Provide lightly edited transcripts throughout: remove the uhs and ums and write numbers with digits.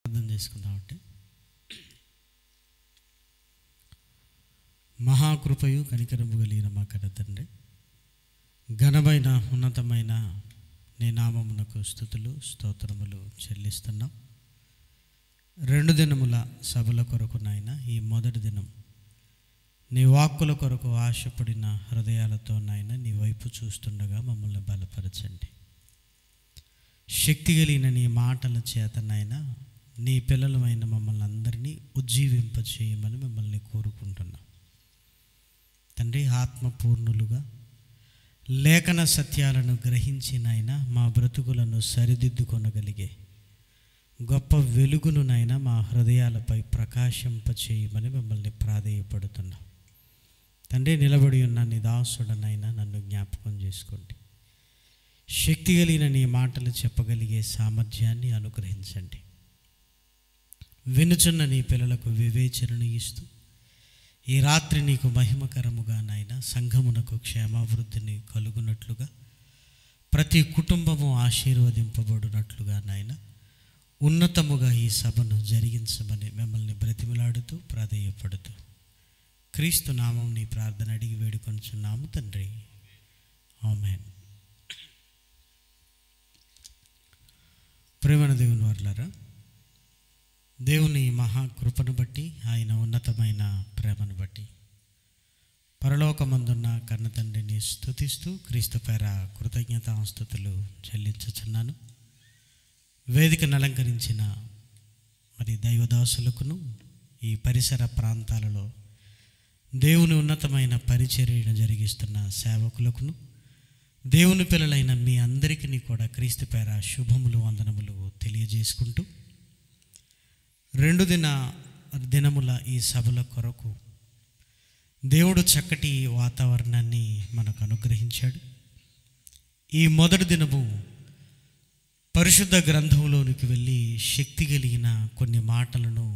అర్థం చేసుకుందామంటే, మహాకృపయు కనికరము కలిగిన మా కన్న తండ్రి, ఘనమైన ఉన్నతమైన నీ నామమునకు స్తుతులు స్తోత్రములు చెల్లిస్తున్నాం. 2 దినముల సభల కొరకు నాయన, ఈ మొదటి దినం నీ వాక్కుల కొరకు ఆశపడిన హృదయాలతో నాయన నీ వైపు చూస్తుండగా మమ్మల్ని బలపరచండి. శక్తి కలిగిన నీ మాటల చేత నాయన నీ పిల్లలమైన మమ్మల్ని అందరినీ ఉజ్జీవింపచేయమని మిమ్మల్ని కోరుకుంటున్నాం తండ్రి. ఆత్మపూర్ణులుగా లేఖన సత్యాలను గ్రహించి నాయన మా బ్రతుకులను సరిదిద్దుకొనగలిగే గొప్ప వెలుగును నాయన మా హృదయాలపై ప్రకాశింపచేయమని మిమ్మల్ని ప్రాధేయపడుతున్నాం తండ్రి. నిలబడి ఉన్న నీ దాసుడనైనా నన్ను జ్ఞాపకం చేసుకోండి. శక్తి కలిగిన నీ మాటలు చెప్పగలిగే సామర్థ్యాన్ని అనుగ్రహించండి. వినుచున్న నీ పిల్లలకు వివేచనను ఇస్తూ ఈ రాత్రి నీకు మహిమకరముగా నాయన సంఘమునకు క్షేమాభివృద్ధిని కలుగునట్లుగా, ప్రతి కుటుంబము ఆశీర్వదింపబడినట్లుగా నాయన ఉన్నతముగా ఈ సభను జరిగించమని మిమ్మల్ని బ్రతిమిలాడుతూ ప్రాధేయపడుతూ క్రీస్తు నామం నీ ప్రార్థన అడిగి వేడుకొనుచున్నాము తండ్రి, ఆమేన్. ప్రేమన దేవుని వర్లారా, దేవుని మహాకృపను బట్టి, ఆయన ఉన్నతమైన ప్రేమను బట్టి పరలోకమందున్న కన్న తండ్రిని స్తుతిస్తూ క్రీస్తు పేర కృతజ్ఞతాస్తుతులు చెల్లించుచున్నాను. వేదికను అలంకరించిన మరి దైవదాసులకును, ఈ పరిసర ప్రాంతాలలో దేవుని ఉన్నతమైన పరిచర్యను జరిగిస్తున్న సేవకులకును, దేవుని పిల్లలైన మీ అందరికీ కూడా క్రీస్తు పేర శుభములు వందనములు తెలియజేసుకుంటూ 2 దినముల ఈ సభల కొరకు దేవుడు చక్కటి వాతావరణాన్ని మనకు అనుగ్రహించాడు. ఈ మొదటి దినము పరిశుద్ధ గ్రంథంలోనికి వెళ్ళి శక్తి కలిగిన కొన్ని మాటలను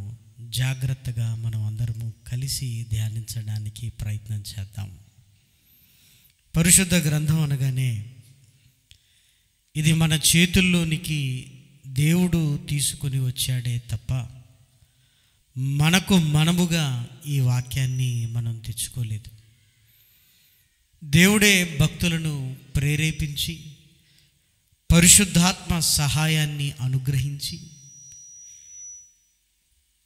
జాగ్రత్తగా మనం అందరము కలిసి ధ్యానించడానికి ప్రయత్నం చేద్దాం. పరిశుద్ధ గ్రంథం అనగానే ఇది మన చేతుల్లోనికి దేవుడు తీసుకొని వచ్చాడే తప్ప మనకు మనముగా ఈ వాక్యాన్ని మనం తెచ్చుకోలేదు. దేవుడే భక్తులను ప్రేరేపించి పరిశుద్ధాత్మ సహాయాన్ని అనుగ్రహించి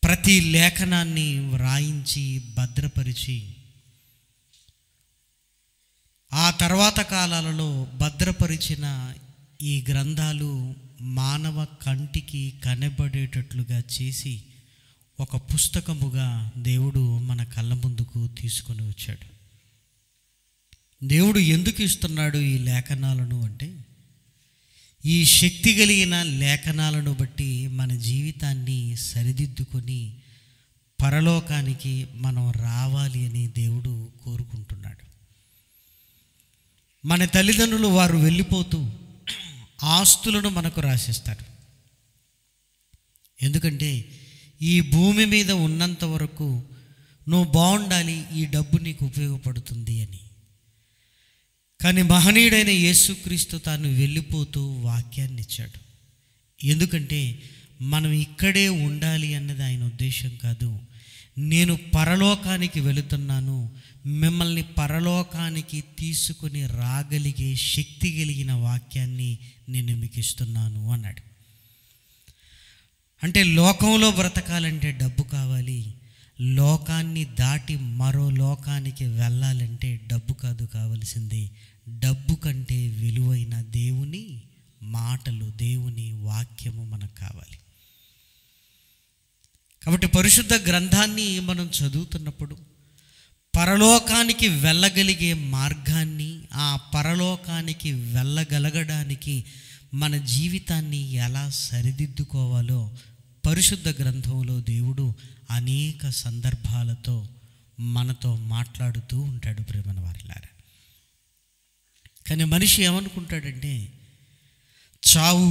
ప్రతి లేఖనాన్ని వ్రాయించి భద్రపరిచి ఆ తర్వాత కాలాలలో భద్రపరిచిన ఈ గ్రంథాలు మానవ కంటికి కనబడేటట్లుగా చేసి ఒక పుస్తకముగా దేవుడు మన కళ్ళ ముందుకు తీసుకొని వచ్చాడు. దేవుడు ఎందుకు ఇస్తున్నాడు ఈ లేఖనాలను అంటే, ఈ శక్తి కలిగిన లేఖనాలను బట్టి మన జీవితాన్ని సరిదిద్దుకొని పరలోకానికి మనం రావాలి అని దేవుడు కోరుకుంటున్నాడు. మన తల్లిదండ్రులు వారు వెళ్ళిపోతూ ఆస్తులను మనకు రాసిస్తారు. ఎందుకంటే ఈ భూమి మీద ఉన్నంత వరకు నువ్వు బాగుండాలి, ఈ డబ్బు నీకు ఉపయోగపడుతుంది అని. కానీ మహనీయుడైన యేసుక్రీస్తు తాను వెళ్ళిపోతూ వాక్యాన్ని ఇచ్చాడు. ఎందుకంటే మనం ఇక్కడే ఉండాలి అన్నది ఆయన ఉద్దేశం కాదు. నేను పరలోకానికి వెళుతున్నాను, మిమ్మల్ని పరలోకానికి తీసుకుని రాగలిగే శక్తి కలిగిన వాక్యాన్ని నేను మీకు ఇస్తున్నాను అన్నాడు. అంటే లోకంలో బ్రతకాలంటే డబ్బు కావాలి, లోకాన్ని దాటి మరో లోకానికి వెళ్ళాలంటే డబ్బు కాదు కావలసింది, డబ్బు కంటే విలువైన దేవుని మాటలు, దేవుని వాక్యము మనకు కావాలి. కాబట్టి పరిశుద్ధ గ్రంథాన్ని మనం చదువుతున్నప్పుడు పరలోకానికి వెళ్ళగలిగే మార్గాన్ని, ఆ పరలోకానికి వెళ్ళగలగడానికి మన జీవితాన్ని ఎలా సరిదిద్దుకోవాలో పరిశుద్ధ గ్రంథంలో దేవుడు అనేక సందర్భాలతో మనతో మాట్లాడుతూ ఉంటాడు ప్రేమన వారిలారా. కానీ మనిషి ఏమనుకుంటాడంటే, చావు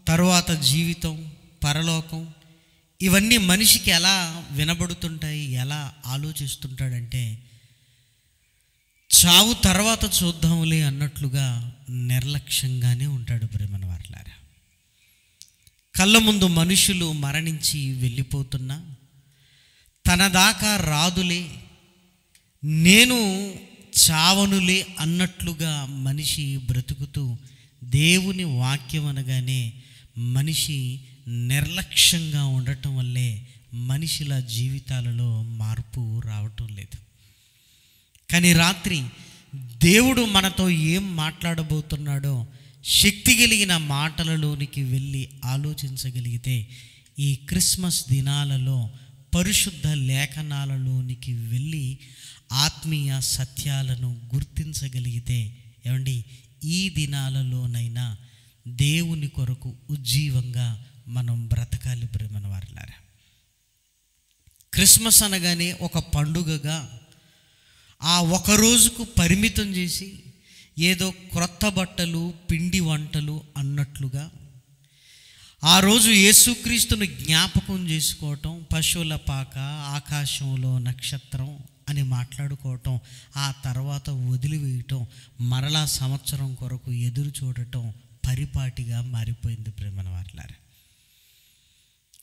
తర్వాత జీవితం, పరలోకం ఇవన్నీ మనిషికి ఎలా వినబడుతుంటాయి, ఎలా ఆలోచిస్తుంటాడంటే, చావు తర్వాత చూద్దాంలే అన్నట్లుగా నిర్లక్ష్యంగానే ఉంటాడు ప్రేమన వారిలారా. కళ్ళ ముందు మనుషులు మరణించి వెళ్ళిపోతున్నా తన దాకా రాదులే, నేను చావనులే అన్నట్లుగా మనిషి బ్రతుకుతూ దేవుని వాక్యం అనగానే మనిషి నిర్లక్ష్యంగా ఉండటం వల్లే మనిషిల జీవితాలలో మార్పు రావటం లేదు. కానీ రాత్రి దేవుడు మనతో ఏం మాట్లాడబోతున్నాడో శక్తి కలిగిన మాటలలోనికి వెళ్ళి ఆలోచించగలిగితే ఈ క్రిస్మస్ దినాలలో పరిశుద్ధ లేఖనాలలోనికి వెళ్ళి ఆత్మీయ సత్యాలను గుర్తించగలిగితే ఏమండి ఈ దినాలలోనైనా దేవుని కొరకు ఉజ్జీవంగా మనం బ్రతకాలి ప్రేమన వారలారా. క్రిస్మస్ అనగానే ఒక పండుగగా ఆ ఒక రోజుకు పరిమితం చేసి ఏదో క్రొత్త బట్టలు పిండి వంటలు అన్నట్లుగా ఆ రోజు యేసుక్రీస్తును జ్ఞాపకం చేసుకోవటం, పశువుల పాక, ఆకాశంలో నక్షత్రం అని మాట్లాడుకోవటం, ఆ తర్వాత వదిలివేయటం, మరలా సంవత్సరం కొరకు ఎదురు చూడటం పరిపాటిగా మారిపోయింది ప్రేమన వారలారా.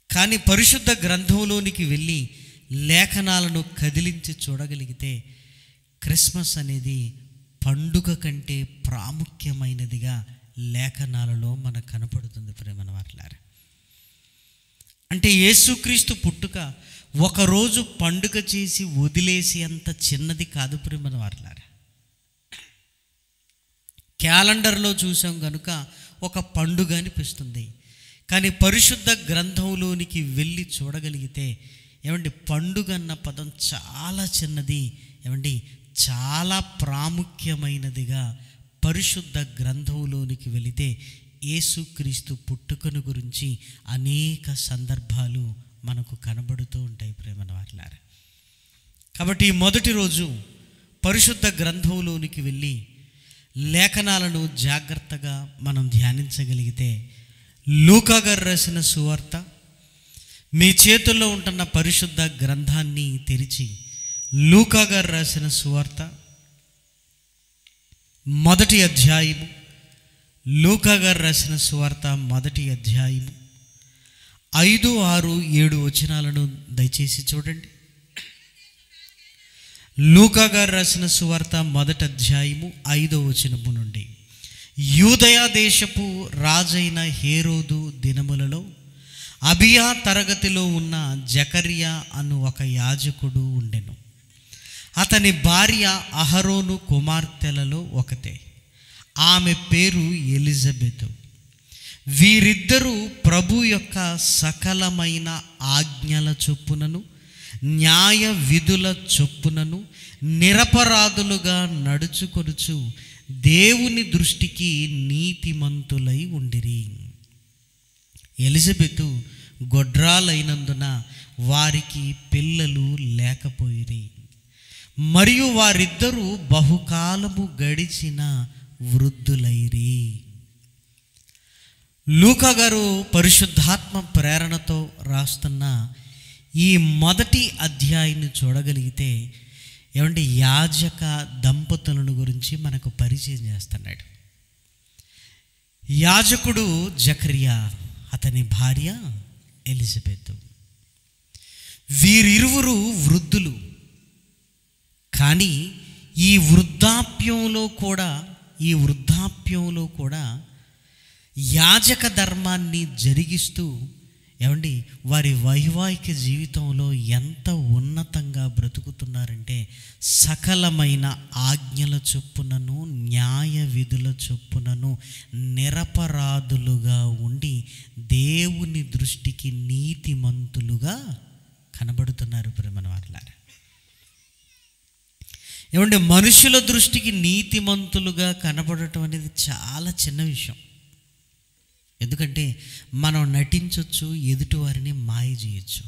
కానీ పరిశుద్ధ గ్రంథంలోనికి వెళ్ళి లేఖనాలను కదిలించి చూడగలిగితే క్రిస్మస్ అనేది పండుగ కంటే ప్రాముఖ్యమైనదిగా లేఖనాలలో మనకు కనపడుతుంది ప్రేమన వారలారా. అంటే యేసుక్రీస్తు పుట్టుక ఒకరోజు పండుగ చేసి వదిలేసి అంత చిన్నది కాదు ప్రేమన వారలారా. క్యాలెండర్లో చూసాం కనుక ఒక పండుగ అనిపిస్తుంది. కానీ పరిశుద్ధ గ్రంథంలోనికి వెళ్ళి చూడగలిగితే ఏమండి పండుగ అన్న పదం చాలా చిన్నది, ఏమండి చాలా ప్రాముఖ్యమైనదిగా పరిశుద్ధ గ్రంథంలోనికి వెళితే యేసుక్రీస్తు పుట్టుకను గురించి అనేక సందర్భాలు మనకు కనబడుతూ ఉంటాయి ప్రేమన వారలారా. కాబట్టి మొదటి రోజు పరిశుద్ధ గ్రంథంలోనికి వెళ్ళి లేఖనాలను జాగ్రత్తగా మనం ధ్యానించగలిగితే లూకా గారు రాసిన సువార్త, మీ చేతుల్లో ఉంటున్న పరిశుద్ధ గ్రంథాన్ని తెరిచి లూకా గారు రాసిన సువార్త మొదటి అధ్యాయము, లూకా గారు రాసిన సువార్త మొదటి అధ్యాయము 5, 6, 7 వచనాలను దయచేసి చూడండి. లూకా గారు రాసిన సువార్త మొదటి అధ్యాయము 5వ వచనము నుండి. యూదయ దేశపు రాజైన హేరోదు దినములలో అబియా తరగతిలో ఉన్న జకర్యా అను ఒక యాజకుడు ఉండెను. అతని భార్య అహరోను కుమార్తెలలో ఒకతే. ఆమె పేరు ఎలిజబెతు. వీరిద్దరూ ప్రభు యొక్క సకలమైన ఆజ్ఞల చొప్పునను న్యాయ విధుల చొప్పునను నిరపరాధులుగా నడుచుకొనుచు దేవుని దృష్టికి నీతిమంతులై ఉండిరి. ఎలిజబెతు గొడ్రాలైనందున వారికి పిల్లలు లేకపోయిరి. మరియు వారిద్దరూ బహుకాలము గడిచిన వృద్ధులైరి. లూకా గారు పరిశుద్ధాత్మ ప్రేరణతో రాస్తున్న ఈ మొదటి అధ్యాయాన్ని చూడగలిగితే ఏమంటే యాజక దంపతులను గురించి మనకు పరిచయం చేస్తున్నాడు. యాజకుడు జకర్యా, అతని భార్య ఎలిజబెతు. వీరిరువురు వృద్ధులు. కానీ ఈ వృద్ధాప్యంలో కూడా యాజక ధర్మాన్ని జరిగిస్తూ ఏమండి వారి వైవాహిక జీవితంలో ఎంత ఉన్నతంగా బ్రతుకుతున్నారంటే సకలమైన ఆజ్ఞల చొప్పునను న్యాయ విధుల చొప్పునను నిరపరాధులుగా ఉండి దేవుని దృష్టికి నీతిమంతులుగా కనబడుతున్నారు ప్రేమన వారలారా. ఏమంటే మనుషుల దృష్టికి నీతిమంతులుగా కనబడటం అనేది చాలా చిన్న విషయం. ఎందుకంటే మనం నటించవచ్చు, ఎదుటివారిని మాయ చేయొచ్చు.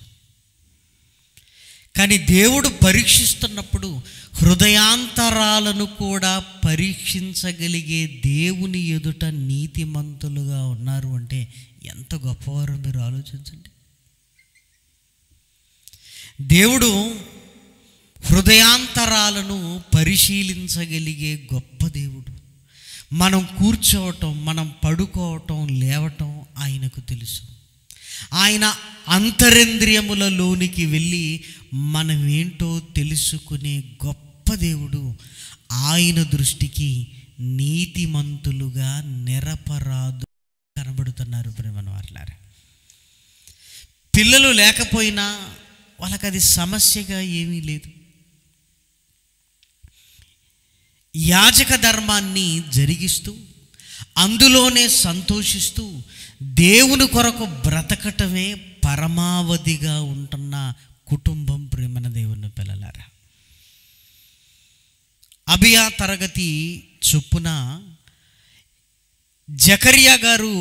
కానీ దేవుడు పరీక్షిస్తున్నప్పుడు హృదయాంతరాలను కూడా పరీక్షించగలిగే దేవుని ఎదుట నీతిమంతులుగా ఉన్నారు అంటే ఎంత గొప్పవారో మీరు ఆలోచించండి. దేవుడు హృదయాంతరాలను పరిశీలించగలిగే గొప్ప దేవుడు. మనం కూర్చోవటం, మనం పడుకోవటం, లేవటం ఆయనకు తెలుసు. ఆయన అంతరింద్రియములలోనికి వెళ్ళి మనమేంటో తెలుసుకునే గొప్ప దేవుడు. ఆయన దృష్టికి నీతిమంతులుగా నిరపరాధు కనబడుతున్నారు ప్రేమను వారలారా. పిల్లలు లేకపోయినా వాళ్ళకి అది సమస్యగా ఏమీ లేదు. యాజక ధర్మాన్ని జరిగిస్తూ అందులోనే సంతోషిస్తూ దేవుని కొరకు బ్రతకటమే పరమావధిగా ఉంటున్న కుటుంబం ప్రేమన దేవుని పిల్లలారా. అబియా తరగతి చొప్పున జకరియా గారు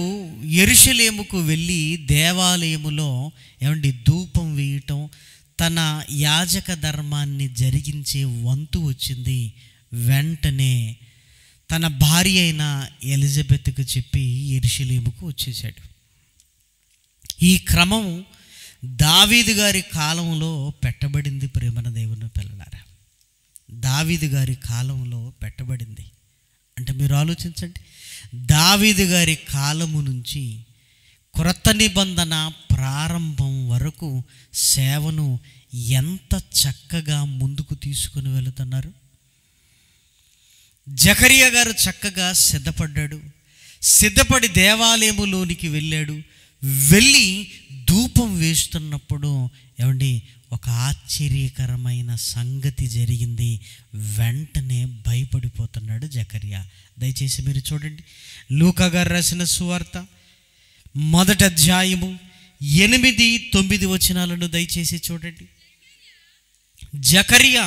యెరూషలేముకు వెళ్ళి దేవాలయములో ధూపం వేయటం, తన యాజక ధర్మాన్ని జరిగించే వంతు వచ్చింది. వెంటనే తన భార్య అయిన ఎలిజబెత్కు చెప్పి యెరూషలేముకు వచ్చేసాడు. ఈ క్రమం దావీదు గారి కాలంలో పెట్టబడింది ప్రేమన దేవుని పిల్లలారా. దావీదు గారి కాలంలో పెట్టబడింది అంటే మీరు ఆలోచించండి, దావీదు గారి కాలము నుంచి క్రొత్త నిబంధన ప్రారంభం వరకు సేవను ఎంత చక్కగా ముందుకు తీసుకుని వెళుతున్నారు. జకరియా గారు చక్కగా సిద్ధపడ్డాడు. సిద్ధపడి దేవాలయములోనికి వెళ్ళాడు. వెళ్ళి ధూపం వేస్తున్నప్పుడు ఒక ఆశ్చర్యకరమైన సంగతి జరిగింది. వెంటనే భయపడిపోతున్నాడు జకరియా. దయచేసి మీరు చూడండి, లూకా గారు రాసిన సువార్త 1వ అధ్యాయము 8-9 వచనాలను దయచేసి చూడండి. జకరియా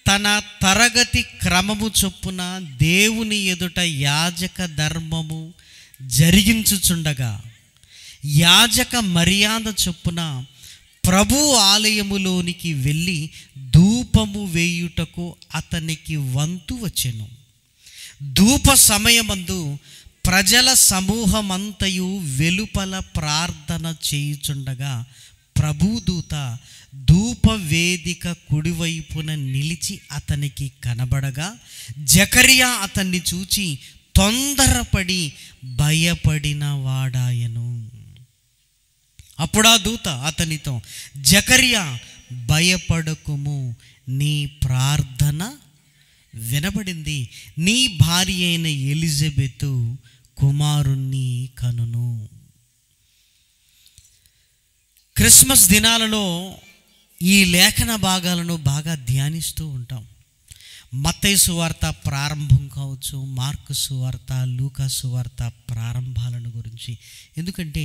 తన తరగతి క్రమము చొప్పున దేవుని ఎదుట యాజక ధర్మము జరిగించుచుండగా, యాజక మర్యాద చొప్పున ప్రభు ఆలయములోనికి వెళ్ళి ధూపము వేయుటకు అతనికి వంతు వచ్చెను. ధూప సమయమందు ప్రజల సమూహమంతయు వెలుపల ప్రార్థన చేయుచుండగా ప్రభుదూత ధూప వేదిక కుడివైపున నిలిచి అతనికి కనబడగా, జకరియా అతన్ని చూచి తొందరపడి భయపడిన వాడాయను. అప్పుడు ఆ దూత అతనితో, జకరియా భయపడకుము, నీ ప్రార్థన వినబడింది, నీ భార్య అయిన ఎలిజబెతు కుమారుణ్ణి కనును. క్రిస్మస్ దినాలలో ఈ లేఖన భాగాలను బాగా ధ్యానిస్తూ ఉంటాం. మత్తయి సువార్త ప్రారంభం కావచ్చు, మార్కు సువార్త, లూకా సువార్త ప్రారంభాలను గురించి. ఎందుకంటే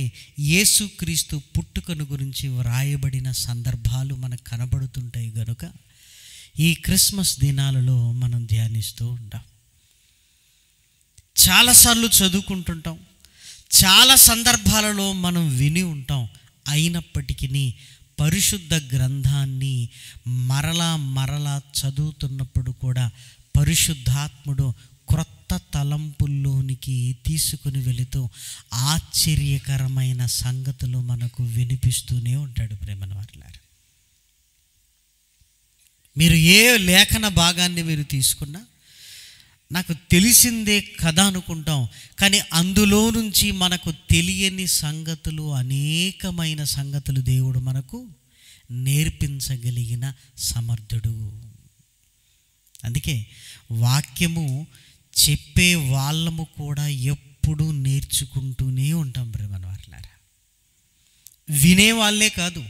యేసుక్రీస్తు పుట్టుకను గురించి వ్రాయబడిన సందర్భాలు మనకు కనబడుతుంటాయి గనుక ఈ క్రిస్మస్ దినాలలో మనం ధ్యానిస్తూ ఉంటాం. చాలాసార్లు చదువుకుంటుంటాం, చాలా సందర్భాలలో మనం విని ఉంటాం. అయినప్పటికీ పరిశుద్ధ గ్రంథాన్ని మరలా చదువుతున్నప్పుడు కూడా పరిశుద్ధాత్ముడు క్రొత్త తలంపుల్లోనికి తీసుకుని వెళుతూ ఆశ్చర్యకరమైన సంగతులు మనకు వినిపిస్తూనే ఉంటాడు. ప్రేమన వారలారా, మీరు ఏ లేఖన భాగాన్ని మీరు తీసుకున్నా నాకు తెలిసిందే కదా అనుకుంటాం, కానీ అందులో నుంచి మనకు తెలియని సంగతులు, అనేకమైన సంగతులు దేవుడు మనకు నేర్పించగలిగిన సమర్థుడు. అందుకే వాక్యము చెప్పే వాళ్ళము కూడా ఎప్పుడూ నేర్చుకుంటూనే ఉంటాం ప్రేమన వారలారా. వినేవాళ్ళే కాదు,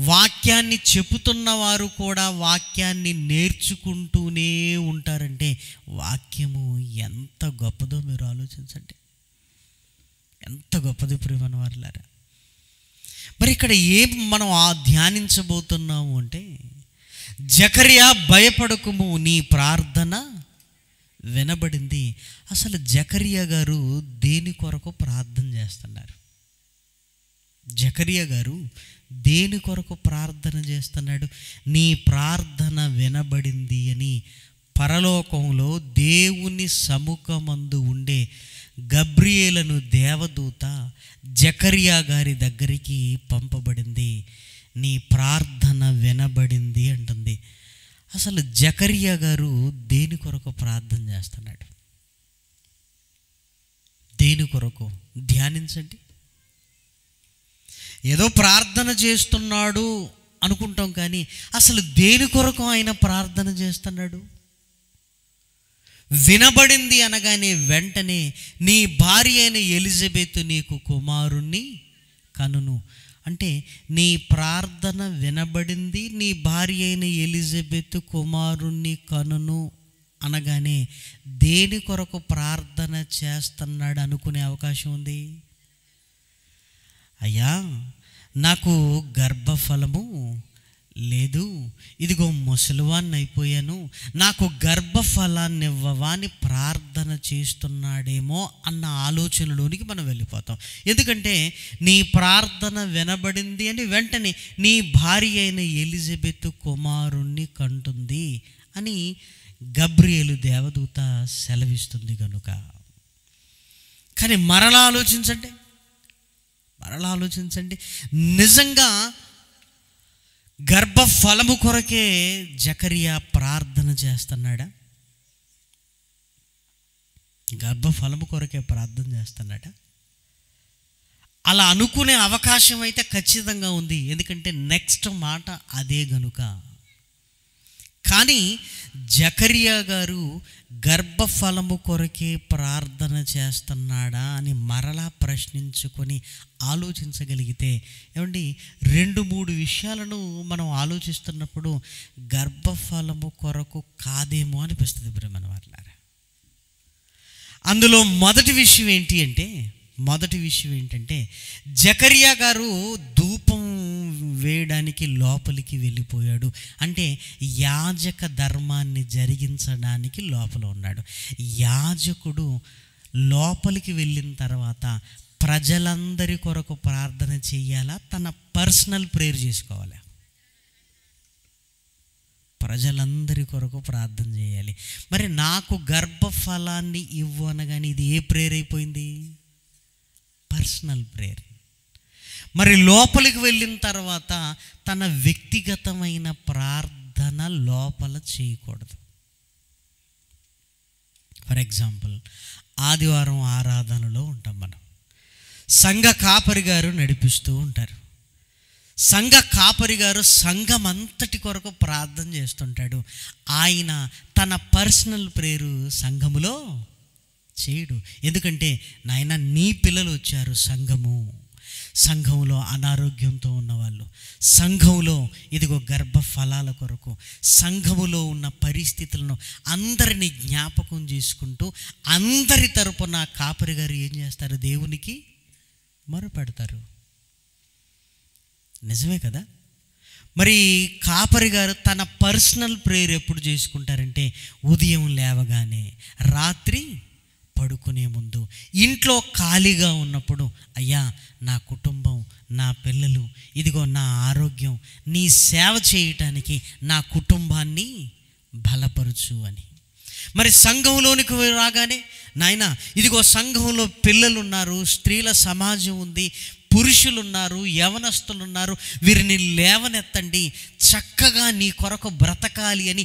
వాక్యాన్ని చెబుతున్న వారు కూడా వాక్యాన్ని నేర్చుకుంటూనే ఉంటారంటే వాక్యము ఎంత గొప్పదో మీరు ఆలోచించండి. ఎంత గొప్పది ప్రేమన వారలారా. మరి ఇక్కడ ఏం మనం ధ్యానించబోతున్నాము అంటే, జకరియా భయపడకుము, నీ ప్రార్థన వినబడింది. అసలు జకరియా గారు దేని కొరకు ప్రార్థన చేస్తున్నారు? జకరియా గారు దేని కొరకు ప్రార్థన చేస్తున్నాడు? నీ ప్రార్థన వినబడింది అని పరలోకంలో దేవుని సముఖమందు ఉండే గబ్రియేలును దేవదూత జకరియా గారి దగ్గరికి పంపబడింది. నీ ప్రార్థన వినబడింది అంటుంది. అసలు జకరియా గారు దేని కొరకు ప్రార్థన చేస్తున్నాడు? దేని కొరకు ధ్యానించండి. ఏదో ప్రార్థన చేస్తున్నాడు అనుకుంటాం, కానీ అసలు దేని కొరకు ఆయన ప్రార్థన చేస్తున్నాడు? వినబడింది అనగానే వెంటనే నీ భార్య అయిన ఎలిజబెత్ నీకు కుమారుణ్ణి కనును అంటే, నీ ప్రార్థన వినబడింది, నీ భార్య అయిన ఎలిజబెత్ కుమారుణ్ణి కనును అనగానే దేని కొరకు ప్రార్థన చేస్తున్నాడు అనుకునే అవకాశం ఉంది. అయ్యా, నాకు గర్భఫలము లేదు, ఇదిగో ముసలివాన్ని అయిపోయాను, నాకు గర్భఫలాన్ని ఇవ్వవా అని ప్రార్థన చేస్తున్నాడేమో అన్న ఆలోచనలోనికి మనం వెళ్ళిపోతాం. ఎందుకంటే నీ ప్రార్థన వినబడింది అని వెంటనే నీ భార్య అయిన ఎలిజబెత్ కుమారుణ్ణి కంటుంది అని గబ్రియేలు దేవదూత సెలవిస్తుంది కనుక. కానీ మరలా ఆలోచించండి, నిజంగా గర్భఫలము కొరకే జకరియా ప్రార్థన చేస్తున్నాడా? గర్భఫలము కొరకే ప్రార్థన చేస్తున్నాడా? అలా అనుకునే అవకాశం అయితే ఖచ్చితంగా ఉంది, ఎందుకంటే నెక్స్ట్ మాట అదే గనుక. కానీ జకరియా గారు గర్భఫలము కొరకే ప్రార్థన చేస్తున్నాడా అని మరలా ప్రశ్నించుకొని ఆలోచించగలిగితే, ఏమండి, 2-3 విషయాలను మనం ఆలోచిస్తున్నప్పుడు గర్భఫలము కొరకు కాదేమో అనిపిస్తుంది ప్రియమైన వారలారా. అందులో మొదటి విషయం ఏంటంటే జకరియా గారు ధూపం వేయడానికి లోపలికి వెళ్ళిపోయాడు. అంటే యాజక ధర్మాన్ని జరిగించడానికి లోపల ఉన్నాడు. యాజకుడు లోపలికి వెళ్ళిన తర్వాత ప్రజలందరి కొరకు ప్రార్థన చేయాలా, తన పర్సనల్ ప్రేయర్ చేసుకోవాలా? ప్రజలందరి కొరకు ప్రార్థన చేయాలి. మరి నాకు గర్భఫలాన్ని ఇవ్వు అనగానే ఇది ఏ ప్రేయర్ అయిపోయింది? Personal prayer. మరి లోపలికి వెళ్ళిన తర్వాత తన వ్యక్తిగతమైన ప్రార్థన లోపల చేయకూడదు. ఫర్ ఎగ్జాంపుల్, ఆదివారం ఆరాధనలో ఉంటాం మనం. సంఘ కాపరి గారు నడిపిస్తూ ఉంటారు. సంఘ కాపరి గారు సంఘం అంతటి కొరకు ప్రార్థన చేస్తుంటాడు. ఆయన తన పర్సనల్ ప్రేయరు సంఘములో చేయడు. ఎందుకంటే నాయన, నీ పిల్లలు వచ్చారు, సంఘంలో అనారోగ్యంతో ఉన్నవాళ్ళు, సంఘంలో ఇదిగో గర్భఫలాల కొరకు, సంఘములో ఉన్న పరిస్థితులను అందరినీ జ్ఞాపకం చేసుకుంటూ అందరి తరపున కాపరి గారు ఏం చేస్తారు? దేవునికి మొరపెడతారు. నిజమే కదా? మరి కాపరి గారు తన పర్సనల్ ప్రేయర్ ఎప్పుడు చేసుకుంటారంటే ఉదయం లేవగానే, రాత్రి పడుకునే ముందు, ఇంట్లో ఖాళీగా ఉన్నప్పుడు, అయ్యా నా కుటుంబం, నా పిల్లలు, ఇదిగో నా ఆరోగ్యం, నీ సేవ చేయటానికి నా కుటుంబాన్ని బలపరచు అని. మరి సంఘంలోనికి రాగానే, నాయన ఇదిగో సంఘంలో పిల్లలు ఉన్నారు, స్త్రీల సమాజం ఉంది, పురుషులు ఉన్నారు, యవనస్తులు ఉన్నారు, వీరిని లేవనెత్తండి, చక్కగా నీ కొరకు బ్రతకాలి అని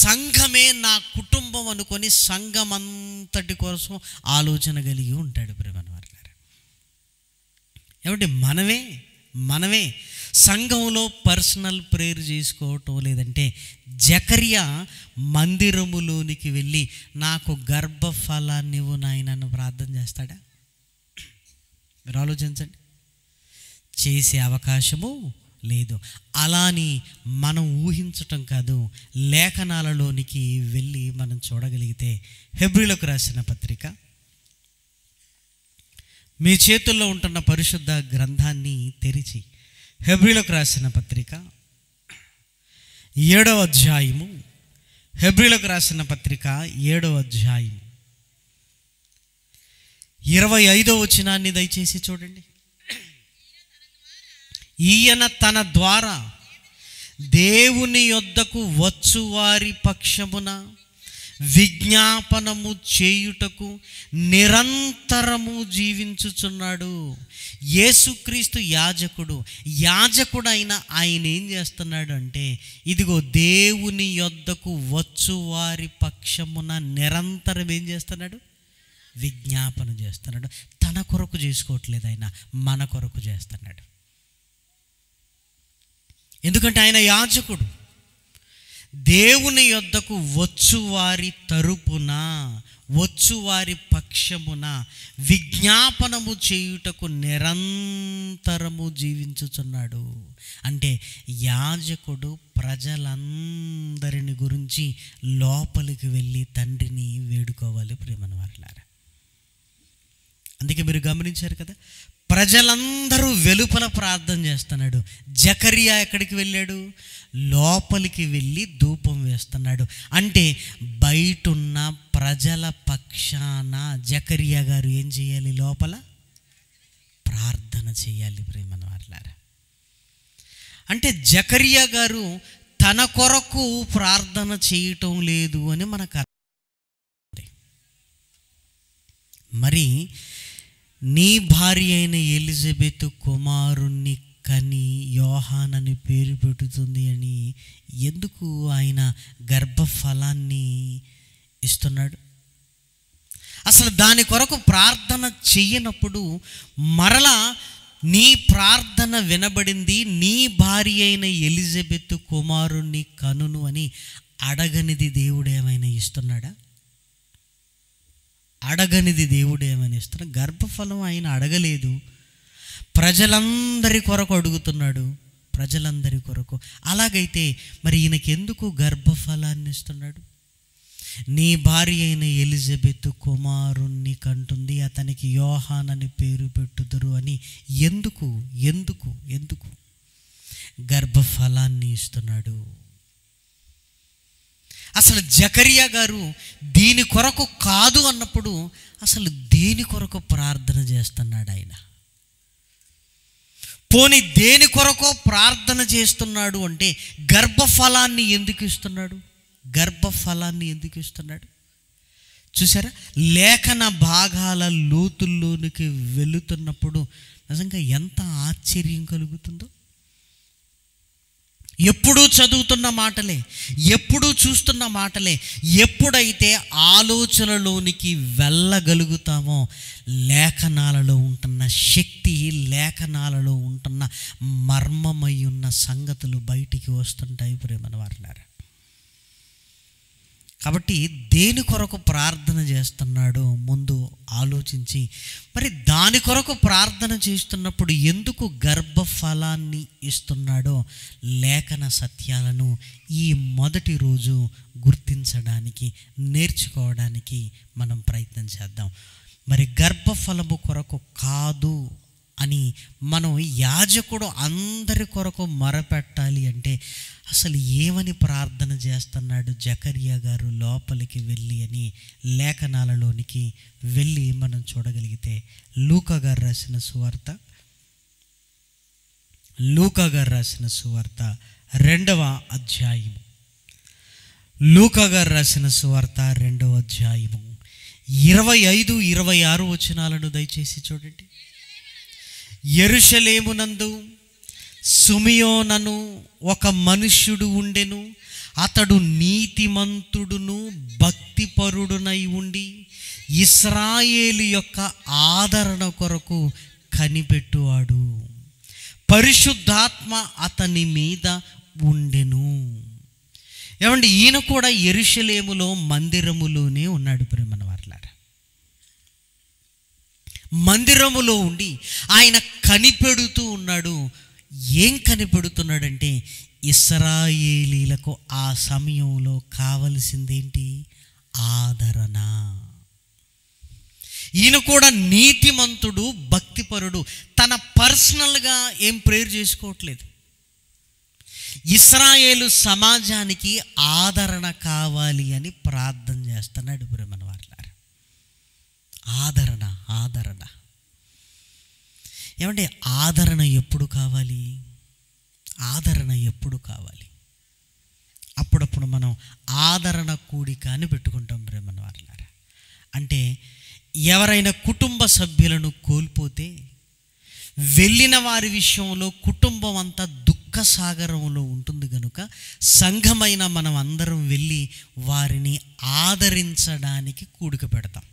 సంఘమే నా కుటుంబం అనుకొని సంఘం అంతటి కోసం ఆలోచన కలిగి ఉంటాడు ప్రియమైన వారలారా. ఏమంటే మనమే సంఘంలో పర్సనల్ ప్రేయర్ చేసుకోవటం లేదంటే, జకరియా మందిరములోనికి వెళ్ళి నాకు గర్భఫలాన్ని ఇవ్వు నాయనను ప్రార్థన చేస్తాడా? మీరు ఆలోచించండి. చేసే అవకాశము లేదు. అలాని మనం ఊహించటం కాదు, లేఖనాలలోనికి వెళ్ళి మనం చూడగలిగితే, హెబ్రీలకు రాసిన పత్రిక, మీ చేతుల్లో ఉంటున్న పరిశుద్ధ గ్రంథాన్ని తెరిచి హెబ్రీలకు రాసిన పత్రిక 7వ అధ్యాయము, హెబ్రీలకు రాసిన పత్రిక 7వ అధ్యాయం 25వ వచనాన్ని దయచేసి చూడండి. ఈయన తన ద్వారా దేవుని యొద్దకు వచ్చు వారి పక్షమున విజ్ఞాపనము చేయుటకు నిరంతరము జీవించుచున్నాడు. యేసుక్రీస్తు యాజకుడైన ఆయన ఏం చేస్తున్నాడు అంటే, ఇదిగో దేవుని యొద్దకు వచ్చు వారి పక్షమున నిరంతరం ఏం చేస్తున్నాడు? విజ్ఞాపన చేస్తున్నాడు. తన కొరకు చేసుకోవట్లేదు, ఆయన మన కొరకు చేస్తున్నాడు. ఎందుకంటే ఆయన యాజకుడు. దేవుని యొద్దకు వచ్చువారి తరపున, వచ్చువారి పక్షమున విజ్ఞాపనము చేయుటకు నిరంతరము జీవించుచున్నాడు. అంటే యాజకుడు ప్రజలందరిని గురించి లోపలికి వెళ్ళి తండ్రిని వేడుకోవాలి ప్రియమైన వారలారా. అందుకే మీరు గమనించారు కదా, ప్రజలందరూ వెలుపల ప్రార్థన చేస్తున్నాడు. జకరియా ఎక్కడికి వెళ్ళాడు? లోపలికి వెళ్ళి ధూపం వేస్తున్నాడు. అంటే బయటున్న ప్రజల పక్షాన జకరియా గారు ఏం చేయాలి? లోపల ప్రార్థన చేయాలి ప్రియమైన వారలారా. అంటే జకరియా గారు తన కొరకు ప్రార్థన చేయటం లేదు అని మనకు అర్థం. మరి నీ భార్య అయిన ఎలిజబెత్ కుమారుణ్ణి కని యోహానని పేరు పెట్టుతుంది అని ఎందుకు ఆయన గర్భఫలాన్ని ఇస్తున్నాడు? అసలు దాని కొరకు ప్రార్థన చెయ్యనప్పుడు మరలా నీ ప్రార్థన వినబడింది, నీ భార్య అయిన ఎలిజబెత్ కుమారుణ్ణి కనును అని అడగనిది దేవుడు ఏమైనా ఇస్తున్నాడా? అడగనిది దేవుడు ఏమైనా ఇస్తున్నాడు? గర్భఫలం ఆయన అడగలేదు, ప్రజలందరి కొరకు అడుగుతున్నాడు, ప్రజలందరి కొరకు. అలాగైతే మరి ఈయనకెందుకు గర్భఫలాన్ని ఇస్తున్నాడు? నీ భార్య అయిన ఎలిజబెత్ కుమారుణ్ణి కంటుంది, అతనికి యోహాన్ అని పేరు పెట్టుదురు అని ఎందుకు ఎందుకు ఎందుకు గర్భఫలాన్ని ఇస్తున్నాడు? అసలు జకరియా గారు దీని కొరకు కాదు అన్నప్పుడు అసలు దేని కొరకు ప్రార్థన చేస్తున్నాడు ఆయన? పోనీ దేని కొరకో ప్రార్థన చేస్తున్నాడు అంటే గర్భఫలాన్ని ఎందుకు ఇస్తున్నాడు? గర్భఫలాన్ని ఎందుకు ఇస్తున్నాడు? చూసారా, లేఖన భాగాల లోతుల్లోనికి వెళుతున్నప్పుడు నిజంగా ఎంత ఆశ్చర్యం కలుగుతుందో. ఎప్పుడూ చదువుతున్న మాటలే, ఎప్పుడూ చూస్తున్న మాటలే. ఎప్పుడైతే ఆలోచనలోనికి వెళ్ళగలుగుతామో లేఖనాలలో ఉంటున్న శక్తి, లేఖనాలలో ఉంటున్న మర్మమై ఉన్న సంగతులు బయటికి వస్తుంటాయి ప్రియమైన వారలారా. కాబట్టి దేని కొరకు ప్రార్థన చేస్తున్నాడో ముందు ఆలోచించి, మరి దాని కొరకు ప్రార్థన చేస్తున్నప్పుడు ఎందుకు గర్భఫలాన్ని ఇస్తున్నాడో లేఖన సత్యాలను ఈ మొదటి రోజు గుర్తించడానికి, నేర్చుకోవడానికి మనం ప్రయత్నం చేద్దాం. మరి గర్భఫలము కొరకు కాదు అని మనం యాజకుడు అందరి కొరకు మొరపెట్టాలి అంటే అసలు ఏమని ప్రార్థన చేస్తున్నాడు జకరియా గారు లోపలికి వెళ్ళి అని లేఖనాలలోనికి వెళ్ళి మనం చూడగలిగితే, లూకా గారు రాసిన సువార్త 2వ అధ్యాయము, లూకా గారు రాసిన సువార్త 2వ అధ్యాయము 25, 26 వచనాలను దయచేసి చూడండి. యెరూషలేమునందు సిమియోనను ఒక మనుష్యుడు ఉండెను. అతడు నీతిమంతుడును భక్తిపరుడునై ఉండి ఇశ్రాయేలు యొక్క ఆదరణ కొరకు కనిపెట్టువాడు. పరిశుద్ధాత్మ అతని మీద ఉండెను. ఏమండి, ఈయన కూడా యెరూషలేములో మందిరములోనే ఉన్నాడు ప్రియమైన వారలారా. మందిరములో ఉండి ఆయన కనిపెడుతూ ఉన్నాడు. ఏం కనిపెడుతున్నాడంటే ఇశ్రాయేలీలకు ఆ సమయంలో కావలసిందేంటి? ఆదరణ. ఈయన కూడా నీతిమంతుడు, భక్తిపరుడు. తన పర్సనల్గా ఏం ప్రేయర్ చేసుకోవట్లేదు. ఇశ్రాయేలు సమాజానికి ఆదరణ కావాలి అని ప్రార్థన చేస్తున్నాడు ప్రియమైన వారలారా. ఆదరణ, ఆదరణ. ఏమంటే ఆదరణ ఎప్పుడు కావాలి? ఆదరణ ఎప్పుడు కావాలి? అప్పుడప్పుడు మనం ఆదరణ కూడిక అని పెట్టుకుంటాం ప్రియమైన వారలారా. అంటే ఎవరైనా కుటుంబ సభ్యులను కోల్పోతే వెళ్ళిన వారి విషయంలో కుటుంబం అంతా దుఃఖ సాగరంలో ఉంటుంది కనుక సంఘమైన మనం అందరం వెళ్ళి వారిని ఆదరించడానికి కూడిక పెడతాం.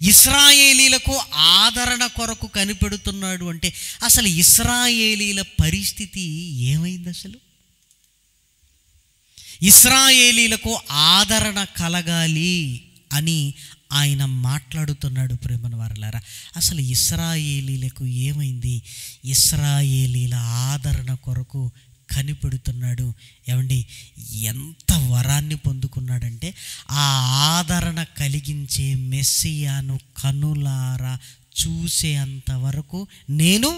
ఇశ్రాయేలీలకు ఆదరణ కొరకు కనిపెడుతున్నాడు అంటే అసలు ఇశ్రాయేలీల పరిస్థితి ఏమైంది? అసలు ఇశ్రాయేలీలకు ఆదరణ కలగాలి అని ఆయన మాట్లాడుతున్నాడు. ప్రేమను వారలారా, అసలు ఇశ్రాయేలీలకు ఏమైంది? ఇశ్రాయేలీల ఆదరణ కొరకు కనిపెడుతున్నాడు. ఏమండి, ఎంత వరాన్ని పొందుకున్నాడంటే ఆ ఆదరణ కలిగించే మెస్సియాను కనులారా చూసేంత వరకు నేను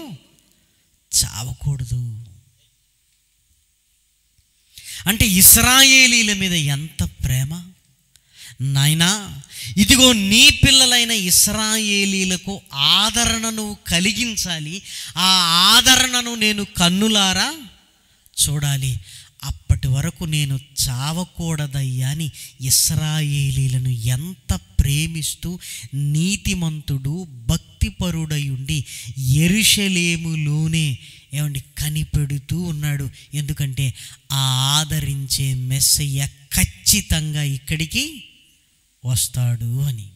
చావకూడదు. అంటే ఇశ్రాయేలీల మీద ఎంత ప్రేమ! నాయనా, ఇదిగో నీ పిల్లలైన ఇశ్రాయేలీలకు ఆదరణను కలిగించాలి, ఆ ఆదరణను నేను కన్నులారా చూడాలి, అప్పటి వరకు నేను చావకూడదయ్యా అని ఇశ్రాయేలీలను ఎంత ప్రేమిస్తూ నీతిమంతుడు భక్తిపరుడై ఉండి యెరూషలేములోనే ఏమండి కనిపెడుతూ ఉన్నాడు. ఎందుకంటే ఆ ఆదరించే మెస్సయ్య ఖచ్చితంగా ఇక్కడికి వస్తాడు అని.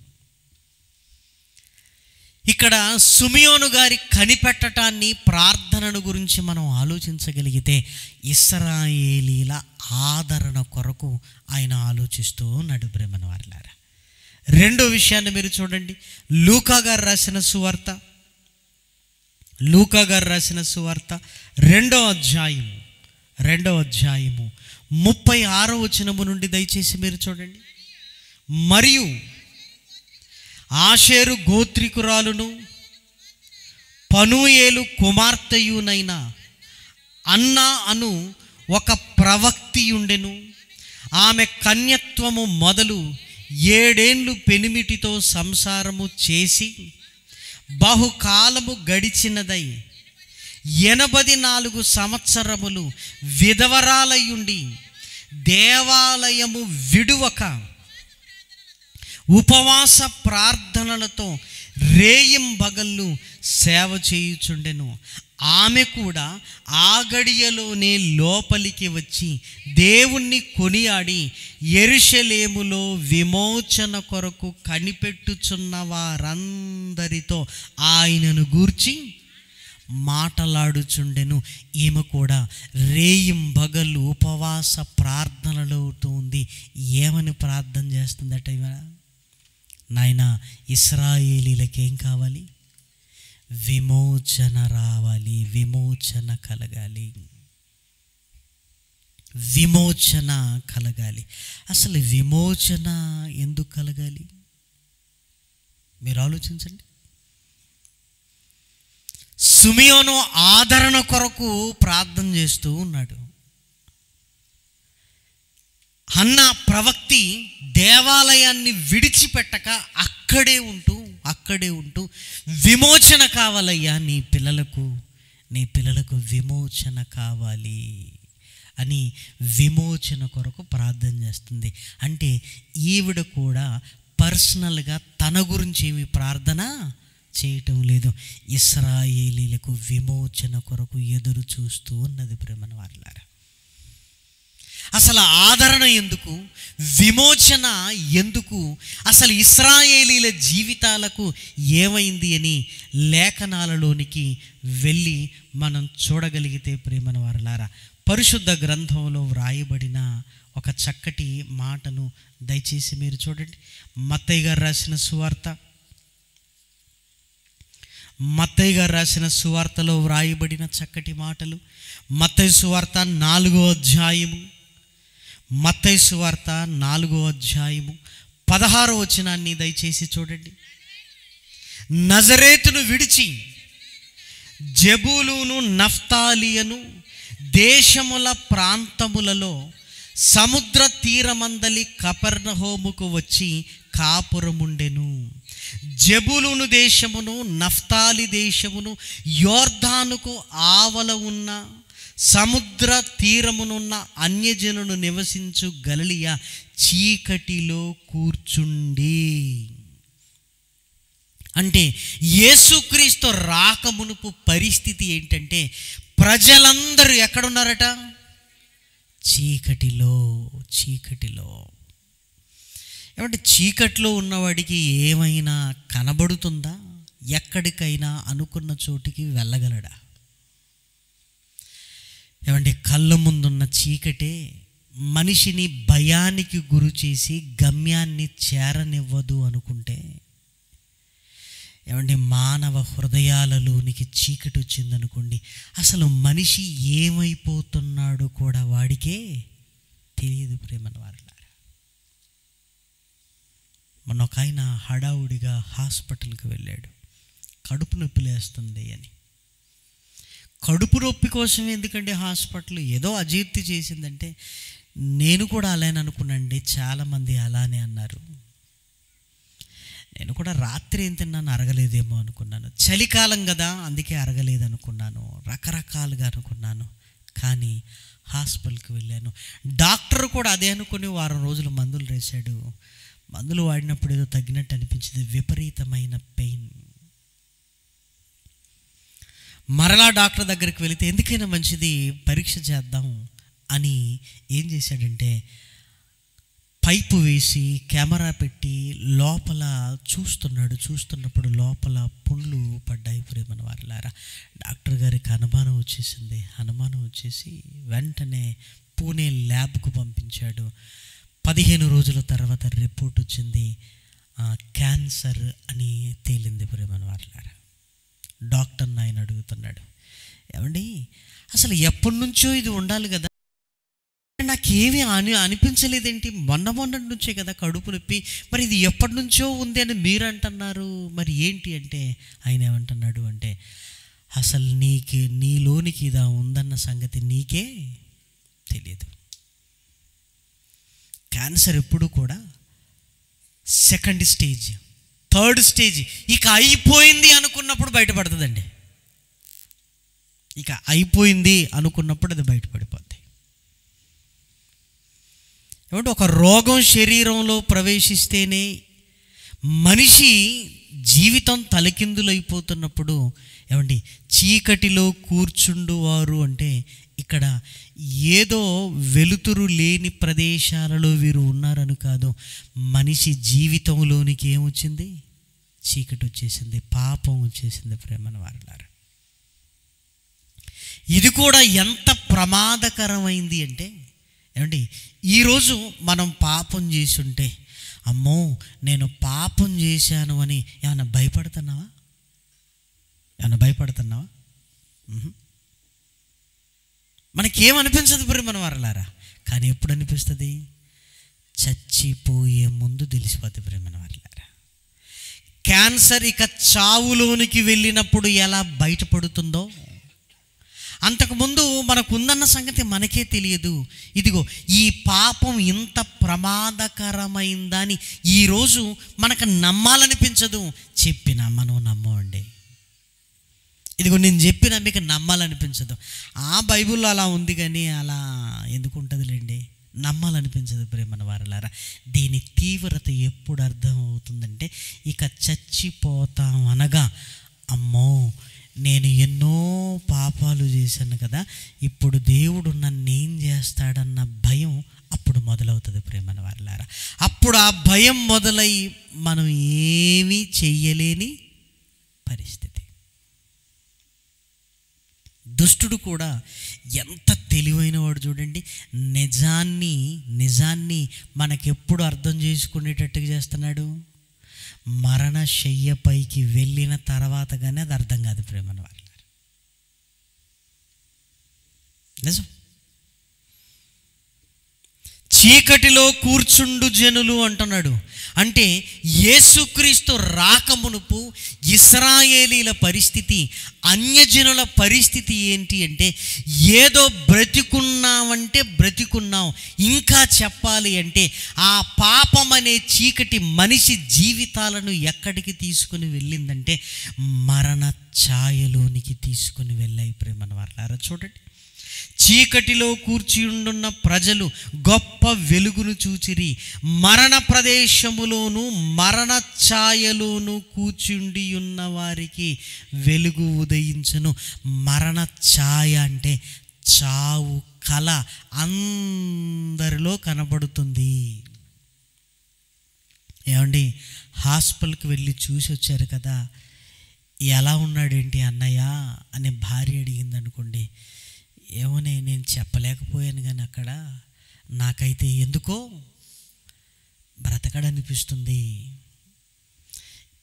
ఇక్కడ సిమియోను గారి కనిపెట్టటాన్ని, ప్రార్థనను గురించి మనం ఆలోచించగలిగితే ఇశ్రాయేలీల ఆదరణ కొరకు ఆయన ఆలోచిస్తూ ఉన్నాడు. ప్రేమను వారలారా, రెండో విషయాన్ని మీరు చూడండి. లూకా గారు రాసిన సువార్త 2వ అధ్యాయము 36వ వచనము నుండి దయచేసి మీరు చూడండి. మరియు ఆషేరు గోత్రికురాలును పనూయేలు కుమార్తెయునైన అన్న అను ఒక ప్రవక్తి ఉండెను. ఆమె కన్యత్వము మొదలు 7 ఏండ్లు పెనిమిటితో సంసారము చేసి బహుకాలము గడిచినదై 84 సంవత్సరములు విధవరాలయుండి దేవాలయము విడువక ఉపవాస ప్రార్థనలతో రేయింబగళ్ళు సేవ చేయుచుండెను. ఆమె కూడా ఆ గడియలోనే లోపలికి వచ్చి దేవుణ్ణి కొనియాడి యెరూషలేములో విమోచన కొరకు కనిపెట్టుచున్న వారందరితో ఆయనను గూర్చి మాటలాడుచుండెను. ఈమె కూడా రేయింబగళ్ళు ఉపవాస ప్రార్థనలో ఉంది. ఏమని ప్రార్థన చేస్తుందట ఈమె? నాయనా, ఇశ్రాయేలీలకేం కావాలి? విమోచన రావాలి, విమోచన కలగాలి, విమోచన కలగాలి. అసలు విమోచన ఎందుకు కలగాలి? మీరు ఆలోచించండి. సిమియోను ఆదరణ కొరకు ప్రార్థన చేస్తూ ఉన్నాడు. హన్న ప్రవక్తి దేవాలయాన్ని విడిచిపెట్టక అక్కడే ఉంటూ విమోచన కావాలయ్యా, నీ పిల్లలకు విమోచన కావాలి అని విమోచన కొరకు ప్రార్థన చేస్తుంది. అంటే ఈవిడ కూడా పర్సనల్గా తన గురించి ఏమి ప్రార్థన చేయటం లేదు, ఇశ్రాయేలీలకు విమోచన కొరకు ఎదురు చూస్తూ ఉన్నది. ప్రేమను వారలారా, అసలు ఆదరణ ఎందుకు, విమోచన ఎందుకు, అసలు ఇశ్రాయేలీల జీవితాలకు ఏమైంది అని లేఖనాలలోనికి వెళ్ళి మనం చూడగలిగితే ప్రేమను వారలారా, పరిశుద్ధ గ్రంథంలో వ్రాయబడిన ఒక చక్కటి మాటను దయచేసి మీరు చూడండి. మత్తయి గారు రాసిన సువార్తలో వ్రాయబడిన చక్కటి మాటలు. మత్తయి సువార్త 4వ అధ్యాయము 16వ వచనాన్ని దయచేసి చూడండి. నజరేతును విడిచి జెబూలూను నఫ్తాలియను దేశముల ప్రాంతములలో సముద్ర తీరమందలి కపెర్నహూముకు వచ్చి కాపురముండెను. జెబూలూను దేశమును నఫ్తాలి దేశమును యోర్దానుకు ఆవల ఉన్న సముద్ర తీరమునున్న అన్యజనులు నివసించు గలిలయ చీకటిలో కూర్చుండి. అంటే యేసుక్రీస్తు రాకమునుపు పరిస్థితి ఏంటంటే ప్రజలందరూ ఎక్కడున్నారట? చీకటిలో. ఏమంటే చీకట్లో ఉన్నవాడికి ఏమైనా కనబడుతుందా? ఎక్కడికైనా అనుకున్న చోటికి వెళ్ళగలడా? ఏమంటే కళ్ళ ముందున్న చీకటే మనిషిని భయానికి గురి చేసి గమ్యాన్ని చేరనివ్వదు అనుకుంటే, ఏమంటే మానవ హృదయాలలోనికి చీకటి వచ్చిందనుకోండి, అసలు మనిషి ఏమైపోతున్నాడో కూడా వాడికే తెలియదు. ప్రేమను వారలారా, మొన్న ఒక ఆయన హడావుడిగా హాస్పిటల్కి వెళ్ళాడు, కడుపు నొప్పి లేస్తుంది అని. కడుపు నొప్పి కోసం ఎందుకంటే హాస్పిటల్, ఏదో అజీర్తి చేసిందంటే. నేను కూడా అలానే అనుకున్నాండి, చాలామంది అలానే అన్నారు. నేను కూడా రాత్రి ఏం తిన్నాను అరగలేదేమో అనుకున్నాను, చలికాలం కదా అందుకే అరగలేదు అనుకున్నాను, రకరకాలుగా అనుకున్నాను. కానీ హాస్పిటల్కి వెళ్ళాను, డాక్టర్ కూడా అదే అనుకుని వారం రోజులు మందులు వేశాడు. మందులు వాడినప్పుడు ఏదో తగ్గినట్టు అనిపించింది, విపరీతమైన పెయిన్. మరలా డాక్టర్ దగ్గరికి వెళితే ఎందుకైనా మంచిది పరీక్ష చేద్దాం అని ఏం చేశాడంటే, పైపు వేసి కెమెరా పెట్టి లోపల చూస్తున్నప్పుడు లోపల పుండ్లు పడ్డాయి. ప్రేమను వారలారా, డాక్టర్ గారికి అనుమానం వచ్చేసి వెంటనే పూణే ల్యాబ్కు పంపించాడు. 15 రోజుల తర్వాత రిపోర్ట్ వచ్చింది, క్యాన్సర్ అని తేలింది. ప్రేమను వారలారా, డాక్టర్ని ఆయన అడుగుతున్నాడు, ఏమండి అసలు ఎప్పటి నుంచో ఇది ఉండాలి కదా, నాకేమీ అనిపించలేదేంటి, మొన్న నుంచే కదా కడుపు నొప్పి, మరి ఇది ఎప్పటి నుంచో ఉంది అని మీరు అంటున్నారు, మరి ఏంటి అంటే ఆయన ఏమంటున్నాడు అంటే, అసలు నీలోనికి ఇదా ఉందన్న సంగతి నీకే తెలియదు. క్యాన్సర్ ఎప్పుడు కూడా సెకండ్ స్టేజ్, థర్డ్ స్టేజ్, ఇక అయిపోయింది అనుకున్నప్పుడు బయటపడుతుందండి. ఇక అయిపోయింది అనుకున్నప్పుడు అది బయటపడిపోద్ది. ఏమంటే ఒక రోగం శరీరంలో ప్రవేశిస్తేనే మనిషి జీవితం తలకిందులైపోతున్నప్పుడు, ఏమండి చీకటిలో కూర్చుండువారు అంటే ఇక్కడ ఏదో వెలుతురు లేని ప్రదేశాలలో వీరు ఉన్నారని కాదు, మనిషి జీవితంలోనికి ఏమొచ్చింది, చీకటి వచ్చేసింది, పాపం వచ్చేసింది. ప్రేమను వారలారా, ఇది కూడా ఎంత ప్రమాదకరమైంది అంటే, ఏమండి ఈరోజు మనం పాపం చేసుంటే, అమ్మో నేను పాపం చేశాను అని ఏమైనా భయపడుతున్నావా? మనకేమనిపించదు ప్రేమను వారలారా. కానీ ఎప్పుడు అనిపిస్తుంది? చచ్చిపోయే ముందు తెలిసిపోతుంది ప్రేమను వారలారా. క్యాన్సర్ ఇక చావులోనికి వెళ్ళినప్పుడు ఎలా బయటపడుతుందో, అంతకుముందు మనకుందన్న సంగతి మనకే తెలియదు. ఇదిగో ఈ పాపం ఇంత ప్రమాదకరమైందని ఈరోజు మనకు నమ్మాలనిపించదు. చెప్పినా మనం నమ్మండి. ఇదిగో నేను చెప్పినా మీకు నమ్మాలనిపించదు. ఆ బైబిల్లో అలా ఉంది కానీ అలా ఎందుకు ఉంటుందిలేండి, నమ్మాలనిపించదు. ప్రేమన వారలారా, దీని తీవ్రత ఎప్పుడు అర్థం అవుతుందంటే, ఇక చచ్చిపోతాం అనగా, అమ్మో నేను ఎన్నో పాపాలు చేశాను కదా, ఇప్పుడు దేవుడు నన్ను ఏం చేస్తాడన్న భయం అప్పుడు మొదలవుతుంది. ప్రేమన వారలారా, అప్పుడు ఆ భయం మొదలై మనం ఏమీ చెయ్యలేని పరిస్థితి. దుష్టుడు కూడా ఎంత తెలివైన వాడు చూడండి, నిజాన్ని మనకెప్పుడు అర్థం చేసుకునేటట్టుగా చేస్తున్నాడు. మరణ శయ్యపైకి వెళ్ళిన తర్వాత కానీ అది అర్థం కాదు. ప్రేమన వాళ్ళ నిజం. చీకటిలో కూర్చుండు జనులు అంటున్నాడు. అంటే యేసుక్రీస్తు రాకమునుపు ఇశ్రాయేలీల పరిస్థితి, అన్యజనుల పరిస్థితి ఏంటి అంటే, ఏదో బ్రతికున్నామంటే బ్రతికున్నాం, ఇంకా చెప్పాలి అంటే ఆ పాపం అనే చీకటి మనిషి జీవితాలను ఎక్కడికి తీసుకుని వెళ్ళిందంటే మరణ ఛాయలోనికి తీసుకుని వెళ్ళాయి. ప్రేమన వాళ్ళారా చూడండి, చీకటిలో కూర్చుండున్న ప్రజలు గొప్ప వెలుగును చూచిరి, మరణ ప్రదేశములోను మరణ ఛాయలోను కూర్చుండి ఉన్న వారికి వెలుగు ఉదయించును. మరణ ఛాయ అంటే చావు కళ అందరిలో కనబడుతుంది. ఏమండి, హాస్పిటల్కి వెళ్ళి చూసి వచ్చారు కదా, ఎలా ఉన్నాడేంటి అన్నయ్య అని భార్య అడిగింది అనుకోండి, ఏమోనే నేను చెప్పలేకపోయాను, కానీ అక్కడ నాకైతే ఎందుకో బ్రతకడనిపిస్తుంది.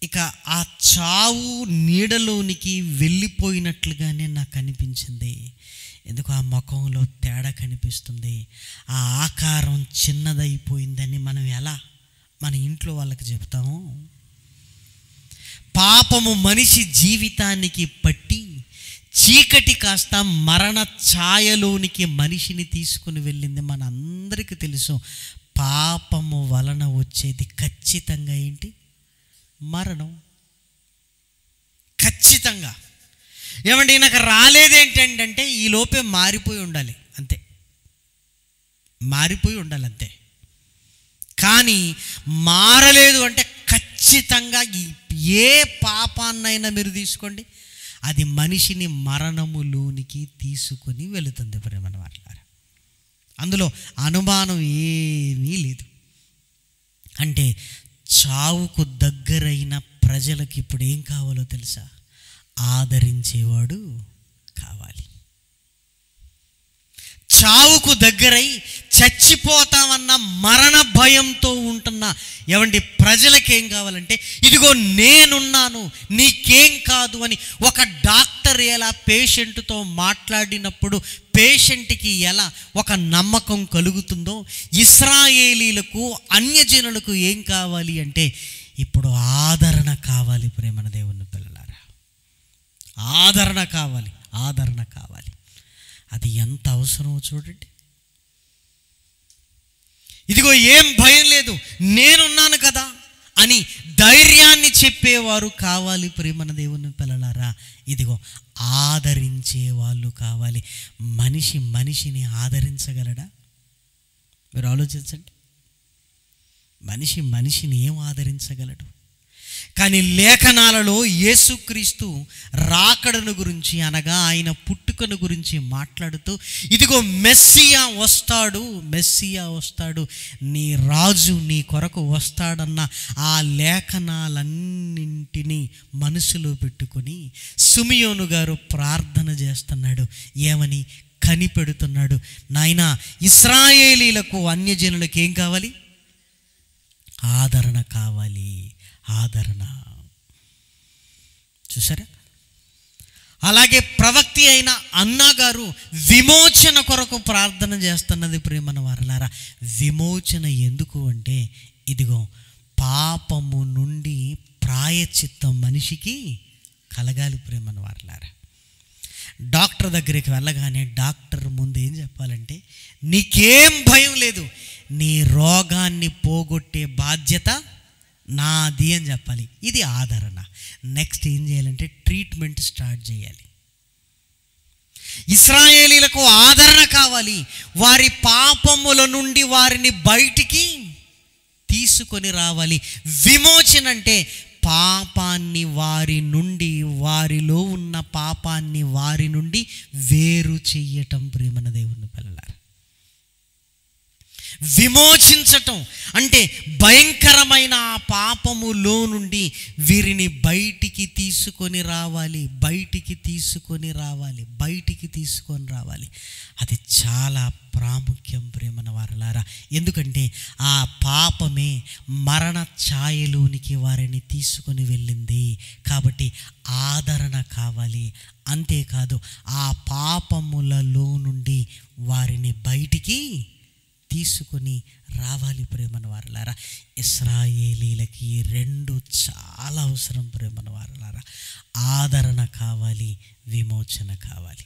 ఇక ఆ చావు నీడలోనికి వెళ్ళిపోయినట్లుగానే నాకు అనిపించింది. ఎందుకు ఆ ముఖంలో తేడా కనిపిస్తుంది, ఆ ఆకారం చిన్నదైపోయిందని మనం ఎలా మన ఇంట్లో వాళ్ళకి చెప్తాము? పాపము మనిషి జీవితానికి పట్టి చీకటి కాస్త మరణ ఛాయలోనికి మనిషిని తీసుకుని వెళ్ళింది. మన అందరికీ తెలుసు, పాపము వలన వచ్చేది ఖచ్చితంగా ఏంటి? మరణం. ఖచ్చితంగా. ఏమండి, నాకు రాలేదేంటంటే ఈ లోపే మారిపోయి ఉండాలి అంతే, మారిపోయి ఉండాలి అంతే. కానీ మారలేదు అంటే ఖచ్చితంగా ఏ పాపాన్నైనా మీరు తీసుకోండి, అది మనిషిని మరణములోనికి తీసుకొని వెళుతుంది ప్రేమన వాళ్ళారా. అందులో అనుమానం ఏమీ లేదు. అంటే చావుకు దగ్గరైన ప్రజలకు ఇప్పుడు ఏం కావాలో తెలుసా? ఆదరించేవాడు కావాలి. చావుకు దగ్గరై చచ్చిపోతామన్న మరణ భయంతో ఉంటున్న ఏమండి ప్రజలకేం కావాలంటే, ఇదిగో నేనున్నాను, నీకేం కాదు అని ఒక డాక్టర్ ఎలా పేషెంట్తో మాట్లాడినప్పుడు పేషెంట్కి ఎలా ఒక నమ్మకం కలుగుతుందో, ఇశ్రాయేలీలకు అన్యజనులకు ఏం కావాలి అంటే ఇప్పుడు ఆదరణ కావాలి. ప్రేమన దేవుని పిల్లలారా, ఆదరణ కావాలి, ఆదరణ కావాలి. అది ఎంత అవసరమో చూడండి. ఇదిగో ఏం భయం లేదు, నేనున్నాను కదా అని ధైర్యాన్ని చెప్పేవారు కావాలి. ప్రేమన దేవుని పిల్లలారా, ఇదిగో ఆదరించే వాళ్ళు కావాలి. మనిషి మనిషిని ఆదరించగలడా? మీరు ఆలోచించండి. మనిషి మనిషిని ఏం ఆదరించగలడు? కానీ లేఖనాలలో యేసుక్రీస్తు రాకడను గురించి అనగా ఆయన పుట్టుకను గురించి మాట్లాడుతూ, ఇదిగో మెస్సియా వస్తాడు, మెస్సియా వస్తాడు, నీ రాజు నీ కొరకు వస్తాడన్న ఆ లేఖనాలన్నింటినీ మనసులో పెట్టుకొని సిమియోను గారు ప్రార్థన చేస్తున్నాడు. ఏమని? కనిపెడుతున్నాడు, నాయనా ఇశ్రాయేలీలకు అన్యజనులకు ఏం కావాలి? ఆదరణ కావాలి, ఆదరణ. చూసారా? అలాగే ప్రవక్తి అయిన అన్నా గారు విమోచన కొరకు ప్రార్థన చేస్తున్నది. ప్రేమన వారలారా, విమోచన ఎందుకు అంటే, ఇదిగో పాపము నుండి ప్రాయశ్చిత్తం మనిషికి కలగాలి. ప్రేమన వారలారా, డాక్టర్ దగ్గరికి వెళ్ళగానే డాక్టర్ ముందు ఏం చెప్పాలంటే, నీకేం భయం లేదు, నీ రోగాన్ని పోగొట్టే బాధ్యత నాది అని చెప్పాలి. ఇది ఆదరణ. నెక్స్ట్ ఏం చేయాలంటే ట్రీట్మెంట్ స్టార్ట్ చేయాలి. ఇశ్రాయేలీలకు ఆదరణ కావాలి. వారి పాపముల నుండి వారిని బయటికి తీసుకొని రావాలి. విమోచన అంటే పాపాన్ని వారి నుండి, వారిలో ఉన్న పాపాన్ని వారి నుండి వేరు చెయ్యటం. ప్రేమన దేవుని పిల్లలారా, విమోచించటం అంటే భయంకరమైన ఆ పాపములో నుండి వీరిని బయటికి తీసుకొని రావాలి, బయటికి తీసుకొని రావాలి, బయటికి తీసుకొని రావాలి. అది చాలా ప్రాముఖ్యం ప్రేమన వారలారా. ఎందుకంటే ఆ పాపమే మరణ ఛాయలోనికి వారిని తీసుకొని వెళ్ళింది. కాబట్టి ఆదరణ కావాలి. అంతేకాదు ఆ పాపములలో నుండి వారిని బయటికి తీసుకొని రావాలి. ప్రేమన వారలారా, ఇశ్రాయేలీలకి ఈ రెండు చాలా అవసరం. ప్రేమన వారలారా, ఆదరణ కావాలి, విమోచన కావాలి.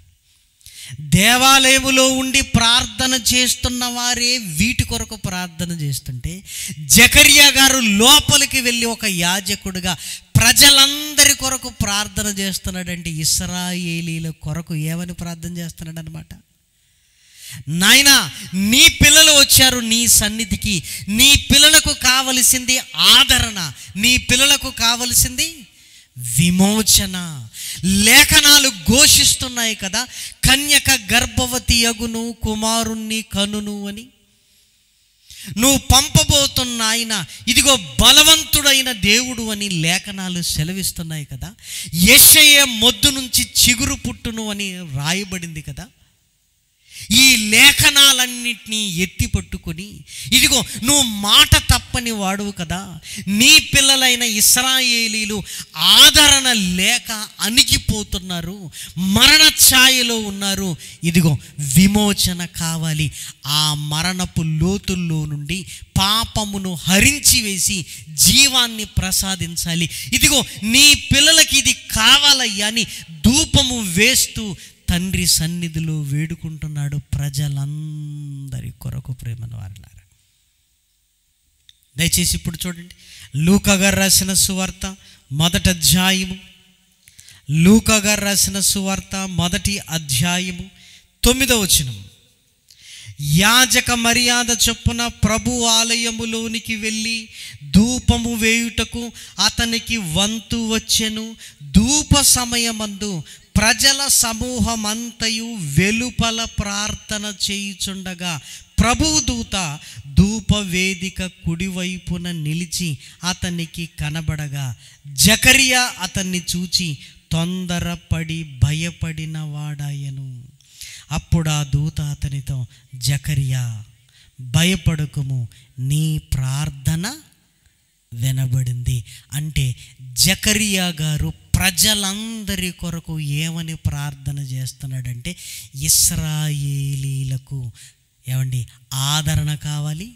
దేవాలయములో ఉండి ప్రార్థన చేస్తున్న వారే వీటి కొరకు ప్రార్థన చేస్తుంటే, జకర్యా గారు లోపలికి వెళ్ళి ఒక యాజకుడుగా ప్రజలందరి కొరకు ప్రార్థన చేస్తున్నాడంటే ఇశ్రాయేలీల కొరకు ఏమని ప్రార్థన చేస్తున్నాడు అనమాట? నాయనా, నీ పిల్లలు వచ్చారు నీ సన్నిధికి, నీ పిల్లలకు కావలసింది ఆదరణ, నీ పిల్లలకు కావలసింది విమోచన. లేఖనాలు ఘోషిస్తున్నాయి కదా, కన్యక గర్భవతి యగును, కుమారుణ్ణి కనును అని. నువ్వు పంపబోతున్న ఆయన ఇదిగో బలవంతుడైన దేవుడు అని లేఖనాలు సెలవిస్తున్నాయి కదా. యెషయా మొద్దు నుంచి చిగురు పుట్టును అని రాయబడింది కదా. ఈ లేఖనాలన్నింటినీ ఎత్తి పట్టుకొని ఇదిగో నువ్వు మాట తప్పని వాడువు కదా. నీ పిల్లలైన ఇశ్రాయేలీలు ఆదరణ లేక అణిగిపోతున్నారు, మరణ ఛాయలో ఉన్నారు. ఇదిగో విమోచన కావాలి. ఆ మరణపు లోతుల్లో నుండి పాపమును హరించి వేసి జీవాన్ని ప్రసాదించాలి. ఇదిగో నీ పిల్లలకి ఇది కావాలయ్యా అని ధూపము వేస్తూ తండ్రి సన్నిధిలో వేడుకుంటున్నాడు ప్రజలందరి కొరకు. ప్రేమను వారలారా, దయచేసి ఇప్పుడు చూడండి. లూకా గారు రాసిన సువార్త మొదటి అధ్యాయము, లూకా గారు రాసిన సువార్త మొదటి అధ్యాయము 9వ వచనం. యాజక మర్యాద చొప్పున ప్రభు ఆలయములోనికి వెళ్ళి ధూపము వేయుటకు అతనికి వంతు వచ్చెను. ధూప సమయమందు ప్రజల సమూహమంతయు వెలుపల ప్రార్థన చేయుచుండగా ప్రభువు దూత ధూప వేదిక కుడివైపున నిలిచి అతనికి కనబడగా జకరియా అతన్ని చూచి తొందరపడి భయపడిన వాడాయను. అప్పుడు ఆ దూత అతనితో, జకరియా భయపడకుము, నీ ప్రార్థన వినబడింది. అంటే జకరియా గారు ప్రజలందరి కొరకు ఏమని ప్రార్థన చేస్తున్నాడంటే, ఇశ్రాయేలీలకు ఏమండి ఆదరణ కావాలి,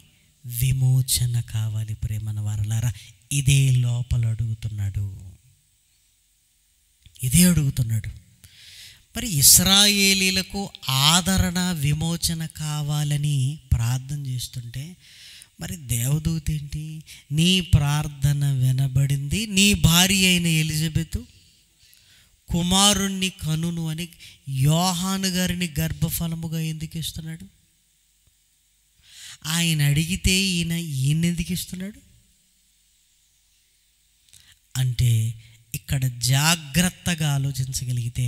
విమోచన కావాలి. ప్రేమన వారలారా, ఇదే లోపల అడుగుతున్నాడు, ఇదే అడుగుతున్నాడు. మరి ఇశ్రాయేలీలకు ఆదరణ విమోచన కావాలని ప్రార్థన చేస్తుంటే మరి దేవదూత ఏంటి, నీ ప్రార్థన వినబడింది, నీ భార్య అయిన ఎలిజబెత్ కుమారుణ్ణి కనును అని యోహాను గారిని గర్భఫలముగా ఎందుకు ఇస్తున్నాడు? ఆయన అడిగితే ఈయన ఎందుకు ఇస్తున్నాడు అంటే, ఇక్కడ జాగ్రత్తగా ఆలోచించగలిగితే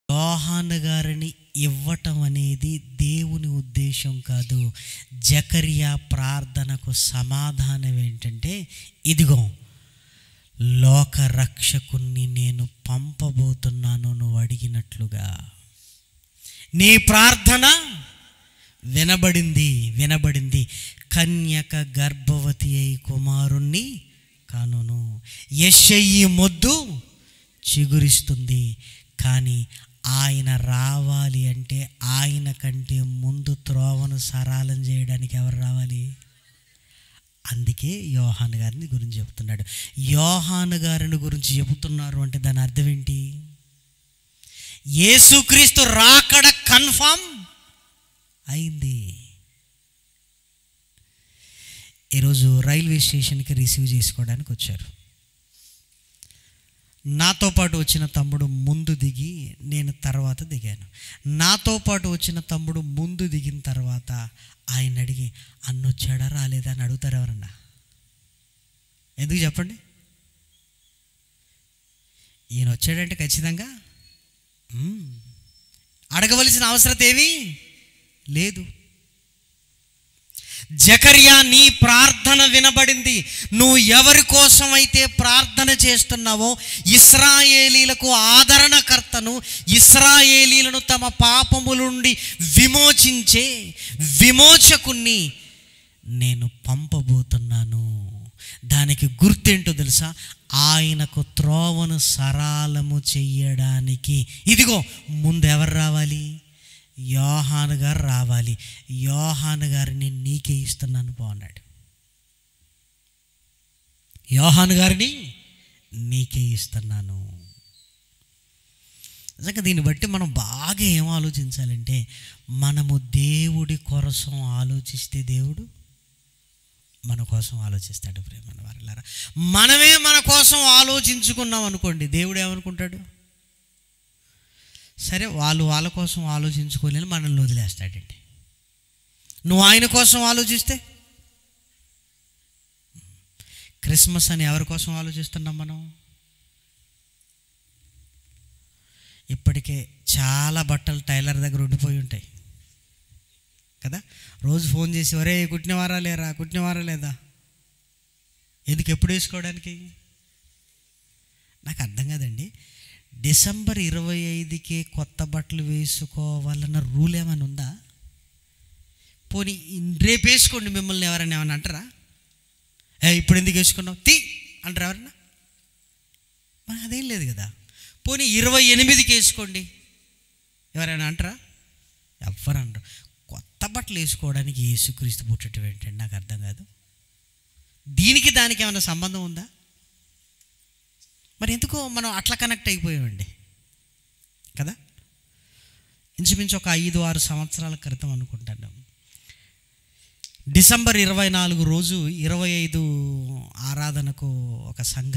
యోహాను గారిని ఇవ్వటం అనేది దేవుని ఉద్దేశం కాదు. జకరియా ప్రార్థనకు సమాధానం ఏంటంటే, ఇదిగో లోక రక్షకుణ్ణి నేను పంపబోతున్నాను నువ్వు అడిగినట్లుగా. నీ ప్రార్థన వినబడింది. కన్యక గర్భవతి అయి కుమారుణ్ణి కనును. యెషయి మొద్దు చిగురిస్తుంది. కానీ ఆయన రావాలి అంటే ఆయన కంటే ముందు త్రోవను సరళం చేయడానికి ఎవరు రావాలి? అందుకే యోహాను గారిని గురించి చెప్తున్నాడు. యోహాను గారిని గురించి చెబుతున్నారు అంటే దాని అర్థం ఏంటి? యేసుక్రీస్తు రాకడ కన్ఫర్మ్ అయింది. ఈరోజు రైల్వే స్టేషన్కి రిసీవ్ చేసుకోవడానికి వచ్చారు. నాతో పాటు వచ్చిన తమ్ముడు ముందు దిగి నేను తర్వాత దిగాను. నాతో పాటు వచ్చిన తమ్ముడు ముందు దిగిన తర్వాత ఆయన అడిగి, అన్న వచ్చాడా రాలేదా అని అడుగుతారు ఎవరన్నా? ఎందుకు చెప్పండి? ఈయన వచ్చాడంటే ఖచ్చితంగా అడగవలసిన అవసరం ఏమీ లేదు. జకరియా నీ ప్రార్థన వినబడింది. నువ్వు ఎవరి కోసం అయితే ప్రార్థన చేస్తున్నావో, ఇశ్రాయేలీలకు ఆదరణకర్తను, ఇశ్రాయేలీలను తమ పాపముల నుండి విమోచించే విమోచకుణ్ణి నేను పంపబోతున్నాను. దానికి గుర్తేంటో తెలుసా? ఆయనకు త్రోవను సరళము చెయ్యడానికి ఇదిగో ముందు ఎవరు రావాలి? యోహాను గారు రావాలి. యోహాను గారిని నీకే ఇస్తున్నాను పో అన్నాడు. యోహాను గారిని నీకే ఇస్తున్నాను. నిజంగా దీన్ని బట్టి మనం బాగా ఏం ఆలోచించాలంటే, మనము దేవుడి కోసం ఆలోచిస్తే దేవుడు మన కోసం ఆలోచిస్తాడు. ప్రేమన్న వారలారా, మనమే మన కోసం ఆలోచించుకున్నాం అనుకోండి, దేవుడు ఏమనుకుంటాడు? సరే వాళ్ళు వాళ్ళ కోసం ఆలోచించుకోలేని మనల్ని వదిలేస్తాడండి. నువ్వు ఆయన కోసం ఆలోచిస్తే, క్రిస్మస్ అని ఎవరి కోసం ఆలోచిస్తున్నాం మనం? ఇప్పటికే చాలా బట్టలు టైలర్ దగ్గర ఉండిపోయి ఉంటాయి కదా. రోజు ఫోన్ చేసి ఒరే కుట్టినవారా లేరా, కుట్టినవారా లేదా, ఎందుకు ఎప్పుడు వేసుకోవడానికి? నాకు అర్థం కాదండి. డిసెంబర్ 25కే కొత్త బట్టలు వేసుకోవాలన్న రూల్ ఏమైనా ఉందా? పోనీ రేపు వేసుకోండి, మిమ్మల్ని ఎవరైనా ఏమైనా అంటారా? ఇప్పుడు ఎందుకు వేసుకున్నావు తీ అంటారు ఎవరన్నా? మరి అదేం లేదు కదా. పోనీ 28కి వేసుకోండి, ఎవరైనా అంటారా? ఎవ్వరు అంటారు. కొత్త బట్టలు వేసుకోవడానికి యేసుక్రీస్తు పుట్టడం ఏంటండి? నాకు అర్థం కాదు. దీనికి దానికి ఏమైనా సంబంధం ఉందా? మరి ఎందుకో మనం అట్లా కనెక్ట్ అయిపోయామండి కదా. ఇంచుమించు ఒక 5-6 సంవత్సరాల క్రితం అనుకుంటాను, డిసెంబర్ 24 రోజు 25 ఆరాధనకు ఒక సంఘ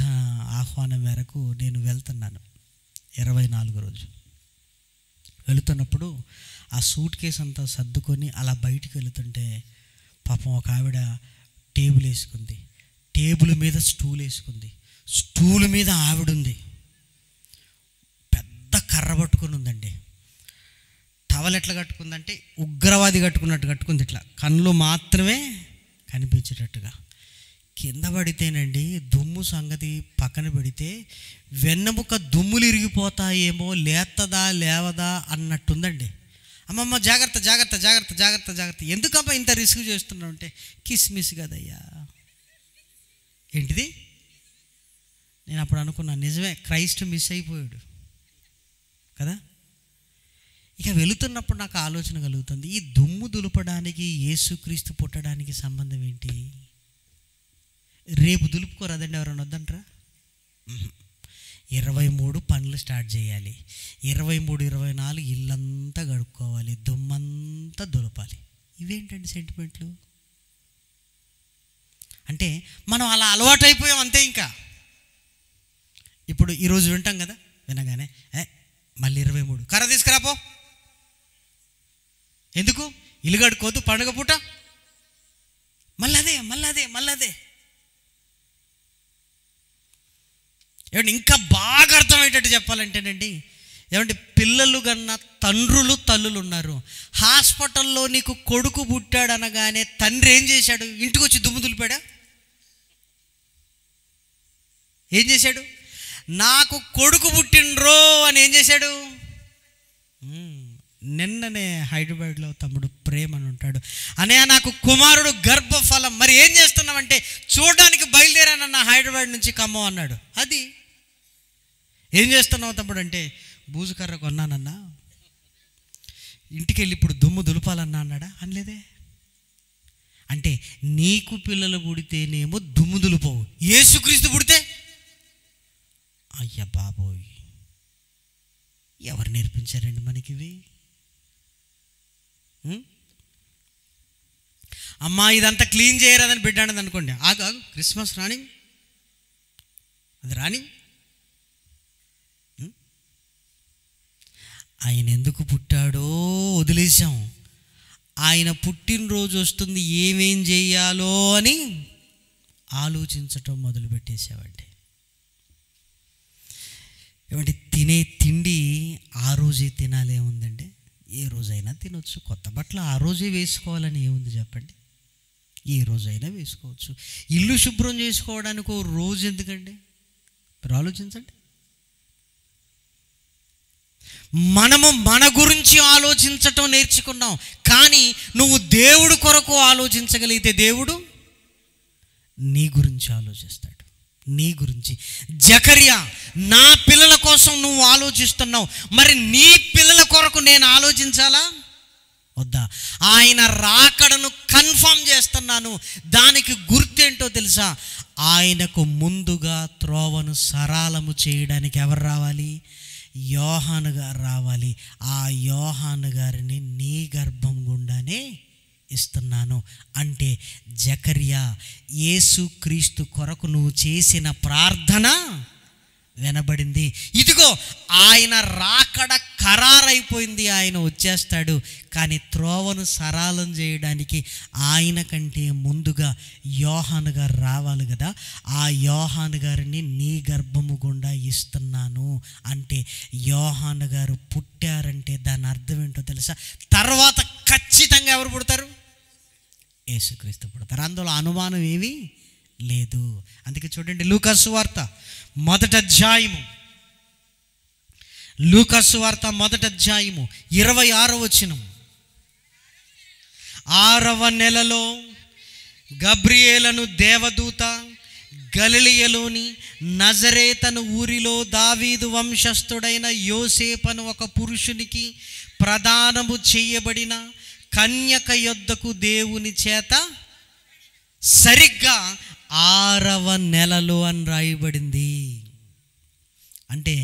ఆహ్వానం మేరకు నేను వెళ్తున్నాను. 24 రోజు వెళుతున్నప్పుడు ఆ సూట్ కేసు అంతా సర్దుకొని అలా బయటికి వెళుతుంటే పాపం ఒక ఆవిడ టేబుల్ వేసుకుంది, టేబుల్ మీద స్టూల్ వేసుకుంది, స్టూల్ మీద ఆవిడ ఉంది, పెద్ద కర్ర పట్టుకుని ఉందండి. టవల్ ఎట్లా కట్టుకుందంటే ఉగ్రవాది కట్టుకున్నట్టు కట్టుకుంది, ఇట్లా కళ్ళు మాత్రమే కనిపించేటట్టుగా. కింద పడితేనండి దుమ్ము సంగతి పక్కన పెడితే వెన్నెముక దుమ్ములు ఇరిగిపోతాయేమో, లేతదా లేవదా అన్నట్టుందండి. అమ్మమ్మ జాగ్రత్త జాగ్రత్త జాగ్రత్త జాగ్రత్త జాగ్రత్త, ఎందుకమ్మా ఇంత రిస్క్ చేస్తున్నావు అంటే కిస్మిస్ కదయ్యా. ఏంటిది? నేను అప్పుడు అనుకున్నాను, నిజమే, క్రైస్ట్ మిస్ అయిపోయాడు కదా. ఇక వెళుతున్నప్పుడు నాకు ఆలోచన కలుగుతుంది, ఈ దుమ్ము దులపడానికి యేసుక్రీస్తు పుట్టడానికి సంబంధం ఏంటి? రేపు దులుపుకోరాదండి, ఎవరైనా వద్దంటారా? 23 పనులు స్టార్ట్ చేయాలి, 23, 24 ఇల్లంతా గడుక్కోవాలి, దుమ్మంతా దులపాలి. ఇవేంటండి సెంటిమెంట్లు? అంటే మనం అలా అలవాటు అయిపోయాం అంతే. ఇంకా ఇప్పుడు ఈరోజు వింటాం కదా, వినగానే మళ్ళీ 23 కర్ర తీసుకురాపో, ఎందుకు ఇల్లు కడుక్కోవద్దు పండుగ పూట, మళ్ళదే మళ్ళదే మళ్ళదే. ఏమంటే ఇంకా బాగా అర్థమయ్యేటట్టు చెప్పాలంటేనండి, ఏమంటే పిల్లలు కన్నా తండ్రులు తల్లులు ఉన్నారు. హాస్పిటల్లో నీకు కొడుకు పుట్టాడు అనగానే తండ్రి ఏం చేశాడు? ఇంటికి వచ్చి దుమ్ము దులిపాడా? ఏం చేశాడు? నాకు కొడుకు పుట్టినరో అని ఏం చేశాడు? నిన్ననే హైదరాబాద్లో తమ్ముడు ప్రేమ అని ఉంటాడు, అనయ్య నాకు కుమారుడు గర్భఫలం, మరి ఏం చేస్తున్నామంటే చూడడానికి బయలుదేరానన్న హైదరాబాద్ నుంచి ఖమ్మం అన్నాడు. అది ఏం చేస్తున్నావు తమ్ముడు అంటే బూజుకర్ర కొన్నానన్నా, ఇంటికి వెళ్ళి ఇప్పుడు దుమ్ము దులపాలన్నా అన్నాడా? అనలేదే. అంటే నీకు పిల్లలు పుడితేనేమో దుమ్ము దులుపవు, యేసుక్రీస్తు పుడితే అయ్య బాబోయ్, ఎవరు నేర్పించారండి మనకి ఇవి? అమ్మా ఇదంతా క్లీన్ చేయరాదని బిడ్డ అన్నది అనుకోండి, ఆగు ఆగు, క్రిస్మస్ రాని, అది రాని. ఆయన ఎందుకు పుట్టాడో వదిలేసాం, ఆయన పుట్టినరోజు వస్తుంది ఏమేం చేయాలో అని ఆలోచించటం మొదలుపెట్టేసామండి. ఏమంటే తినే తిండి ఆ రోజే తినాలి ఏముందండి? ఏ రోజైనా తినొచ్చు. కొత్త బట్టలు ఆ రోజే వేసుకోవాలని ఏముంది చెప్పండి? ఏ రోజైనా వేసుకోవచ్చు. ఇల్లు శుభ్రం చేసుకోవడానికి ఓ రోజు ఎందుకండి? మీరు ఆలోచించండి. మనము మన గురించి ఆలోచించటం నేర్చుకున్నాం, కానీ నువ్వు దేవుడు కొరకు ఆలోచించగలిగితే దేవుడు నీ గురించి ఆలోచిస్తాడు. నీ గురించి జకర్యా, నా పిల్లల కోసం నువ్వు ఆలోచిస్తున్నావు, మరి నీ పిల్లల కొరకు నేను ఆలోచించాలా వద్దా? ఆయన రాకడను కన్ఫర్మ్ చేస్తున్నాను. దానికి గుర్తేంటో తెలుసా? ఆయనకు ముందుగా త్రోవను సరళము చేయడానికి ఎవరు రావాలి? యోహాను గారు రావాలి. ఆ యోహాను గారిని నీ గర్భం గుండానే ఇస్తున్నాను అంటే జకర్యా, యేసుక్రీస్తు కొరకు నువ్వు చేసిన ప్రార్థన వినబడింది. ఇదిగో ఆయన రాకడ ఖరారైపోయింది, ఆయన వచ్చేస్తాడు. కానీ త్రోవను సరళం చేయడానికి ఆయన కంటే ముందుగా యోహాను గారు రావాలి కదా. ఆ యోహాను గారిని నీ గర్భము గుండా ఇస్తున్నాను అంటే యోహాను గారు పుట్టారంటే దాని అర్థం ఏంటో తెలుసా? తర్వాత ఖచ్చితంగా ఎవరు పుడతారు? యేసుక్రీస్తు పుడతారు. అందులో అనుమానం ఏమీ లేదు. అందుకే చూడండి, లూకా సువార్త మొదటి అధ్యాయము, లూకా సువార్త మొదటి అధ్యాయము 26వ వచనం. 6వ నెలలో గబ్రియేలను దేవదూత గలిలయలోని నజరేతను ఊరిలో దావీదు వంశస్థుడైన యోసేపను ఒక పురుషునికి ప్రదానము చేయబడిన కన్యక యొద్దకు దేవుని చేత సరిగ్గా 6వ నెలలో అని రాయబడింది. అంటే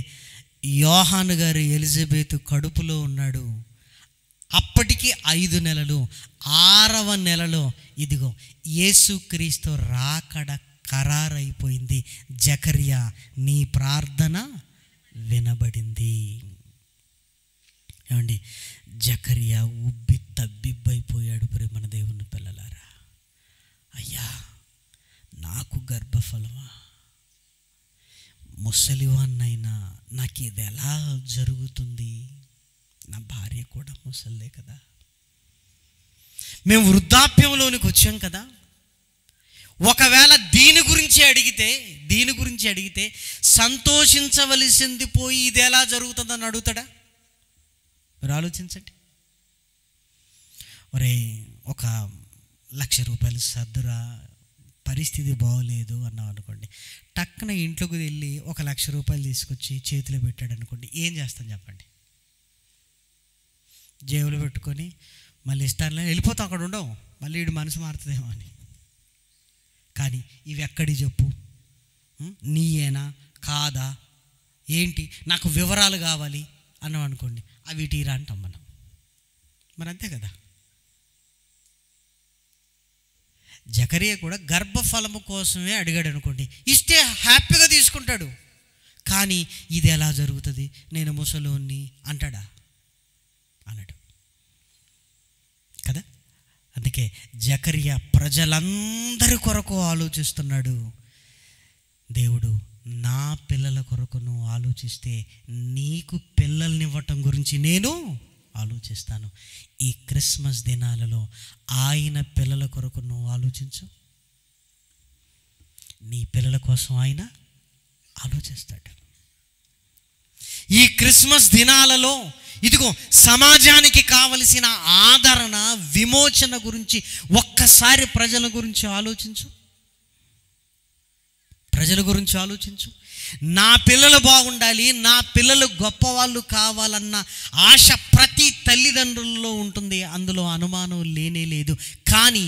యోహాను గారు ఎలిజబెత్ కడుపులో ఉన్నాడు. అప్పటికి 5 నెలలు. 6వ నెలలో ఇదిగో యేసుక్రీస్తు రాకడ ఖరారైపోయింది. జకర్యా, నీ ప్రార్థన వినబడింది. ఏమండి, జకర్యా ఉబ్బి తబ్బిబ్బైపోయాడు. ప్రేమన దేవుని పిల్లలారా, అయ్యా నాకు గర్భఫలమా, ముసలివాన్నైనా నాకు ఇది ఎలా జరుగుతుంది? నా భార్య కూడా ముసలిదే కదా, మేము వృద్ధాప్యంలోనికి వచ్చాం కదా. ఒకవేళ దీని గురించి అడిగితే సంతోషించవలసింది పోయి ఇది ఎలా జరుగుతుందని అడుగుతాడా? మీరు ఆలోచించండి. ఒరే, ఒక 1,00,000 రూపాయలు సర్దురా, పరిస్థితి బాగోలేదు అన్నాం అనుకోండి. టక్కున ఇంట్లోకి వెళ్ళి 1,00,000 రూపాయలు తీసుకొచ్చి చేతిలో పెట్టాడు అనుకోండి, ఏం చేస్తాం చెప్పండి? జేబులో పెట్టుకొని మళ్ళీ ఇష్టాన్ని వెళ్ళిపోతాం, అక్కడ ఉండవు. మళ్ళీ వీడు మనసు మారుతుందేమో అని. కానీ ఇవి ఎక్కడి చెప్పు? నీయేనా కాదా ఏంటి, నాకు వివరాలు కావాలి అన్నాం అనుకోండి, అవి టీరా అంటాం మనం. మరి అంతే కదా. జకరియా కూడా గర్భఫలము కోసమే అడిగాడు అనుకోండి, ఇస్తే హ్యాపీగా తీసుకుంటాడు. కానీ ఇది ఎలా జరుగుతుంది, నేను ముసలోన్ని అంటాడా? అన్నాడు కదా. అందుకే జకరియా ప్రజలందరి కొరకు ఆలోచిస్తున్నాడు. దేవుడు నా పిల్లల కొరకు నువ్వు ఆలోచిస్తే నీకు పిల్లల్నివ్వటం గురించి నేను ఆలోచిస్తాను. ఈ క్రిస్మస్ దినాలలో ఆయన పిల్లల కొరకు నువ్వు ఆలోచించు. నీ పిల్లల కోసం ఆయన ఆలోచిస్తాడు. ఈ క్రిస్మస్ దినాలలో ఇదిగో సమాజానికి కావలసిన ఆదరణ, విమోచన గురించి ఒక్కసారి ప్రజల గురించి ఆలోచించు. నా పిల్లలు బాగుండాలి, నా పిల్లలు గొప్పవాళ్ళు కావాలన్న ఆశ ప్రతి తల్లిదండ్రుల్లో ఉంటుంది. అందులో అనుమానం లేనే లేదు. కానీ